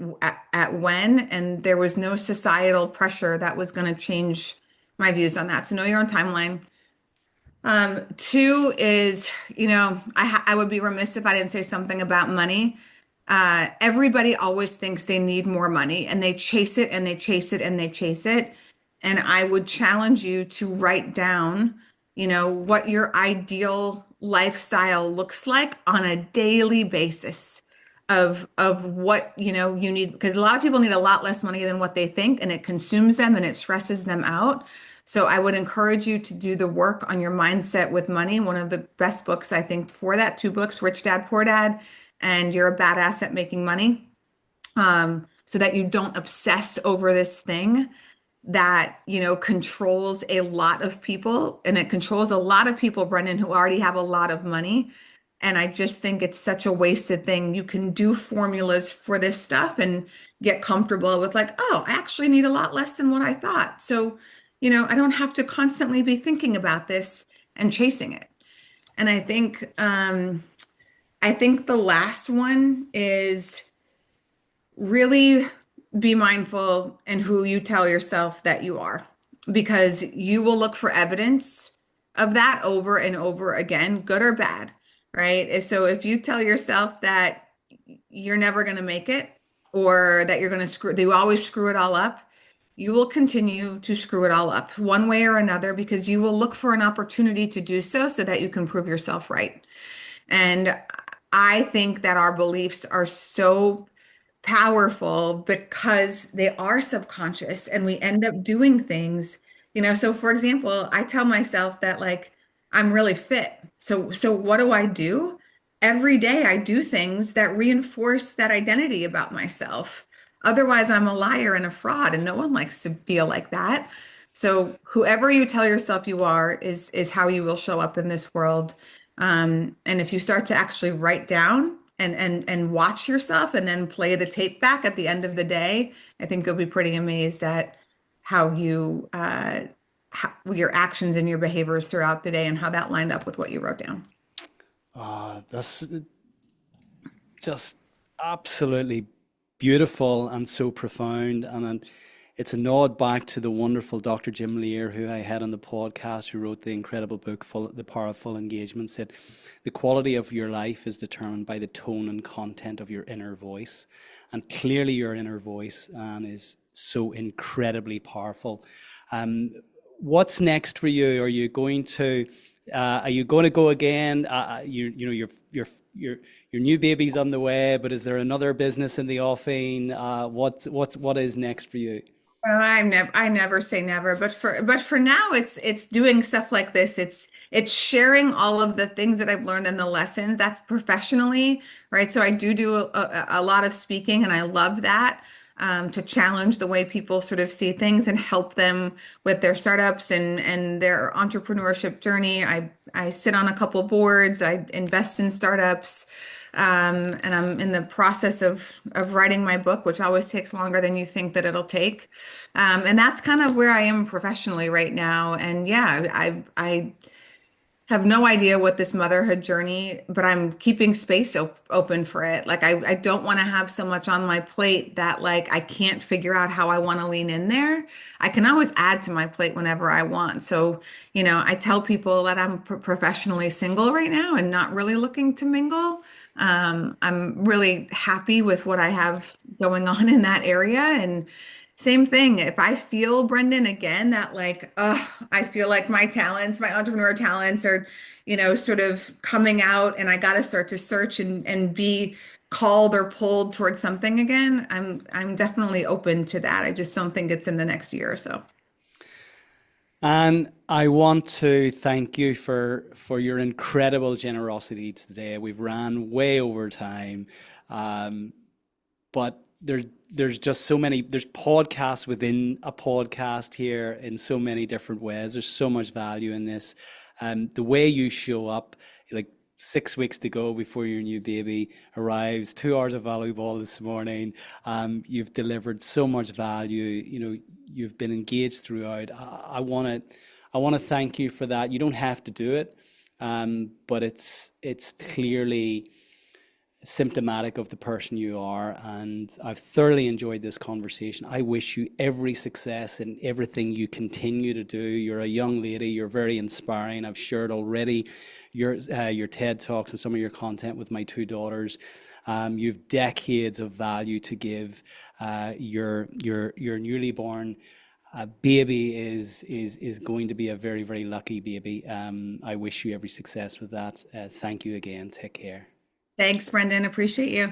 at when, and there was no societal pressure that was going to change my views on that. So know your own timeline. Two is, I would be remiss if I didn't say something about money. Everybody always thinks they need more money, and they chase it and they chase it and they chase it. And I would challenge you to write down, what your ideal lifestyle looks like on a daily basis of what, you need, because a lot of people need a lot less money than what they think, and it consumes them and it stresses them out. So I would encourage you to do the work on your mindset with money. One of the best books, I think, for that, two books, Rich Dad, Poor Dad, and You're a Badass at Making Money, so that you don't obsess over this thing that, controls a lot of people. And it controls a lot of people, Brendan, who already have a lot of money. And I just think it's such a wasted thing. You can do formulas for this stuff and get comfortable with like, oh, I actually need a lot less than what I thought. So, I don't have to constantly be thinking about this and chasing it. And I think the last one is really be mindful in who you tell yourself that you are, because you will look for evidence of that over and over again, good or bad, right? And so if you tell yourself that you're never going to make it, or that you're going to screw, they always screw it all up, you will continue to screw it all up one way or another, because you will look for an opportunity to do so so that you can prove yourself right. And I think that our beliefs are so powerful because they are subconscious and we end up doing things, so for example, I tell myself that like I'm really fit. So what do I do? Every day I do things that reinforce that identity about myself. Otherwise, I'm a liar and a fraud, and no one likes to feel like that. So whoever you tell yourself you are is how you will show up in this world. And if you start to actually write down and watch yourself and then play the tape back at the end of the day, I think you'll be pretty amazed at how your actions and your behaviors throughout the day and how that lined up with what you wrote down. That's just absolutely beautiful and so profound. And it's a nod back to the wonderful Dr. Jim Lear, who I had on the podcast, who wrote the incredible book, The Power of Full Engagement, said the quality of your life is determined by the tone and content of your inner voice. And clearly your inner voice is so incredibly powerful. Um, what's next for you? Are you going to go again? Your new baby's on the way, but is there another business in the offing? What is next for you? Well, I never say never, but for now it's doing stuff like this. It's sharing all of the things that I've learned in the lessons. That's professionally, right? So I do a lot of speaking, and I love that, to challenge the way people sort of see things and help them with their startups and their entrepreneurship journey. I sit on a couple boards. I invest in startups. And I'm in the process of writing my book, which always takes longer than you think that it'll take. And that's kind of where I am professionally right now. And yeah, I have no idea what this motherhood journey, but I'm keeping space open for it. Like I don't want to have so much on my plate that like I can't figure out how I want to lean in there. I can always add to my plate whenever I want. So, I tell people that I'm professionally single right now and not really looking to mingle. I'm really happy with what I have going on in that area. And same thing. If I feel, Brendan, again, that like, I feel like my talents, my entrepreneur talents are, sort of coming out, and I got to start to search and be called or pulled towards something again, I'm definitely open to that. I just don't think it's in the next year or so. And I want to thank you for your incredible generosity today. We've ran way over time, um, but there's just so many. There's podcasts within a podcast here in so many different ways. There's so much value in this. The way you show up, like 6 weeks to go before your new baby arrives, 2 hours of volleyball this morning. You've delivered so much value. You've been engaged throughout. I want to thank you for that. You don't have to do it, but it's clearly symptomatic of the person you are. And I've thoroughly enjoyed this conversation. I wish you every success in everything you continue to do. You're a young lady. You're very inspiring. I've shared already your TED Talks and some of your content with my two daughters. You've decades of value to give. Your newly born baby is going to be a very, very lucky baby. I wish you every success with that. Thank you again. Take care. Thanks, Brendan. Appreciate you.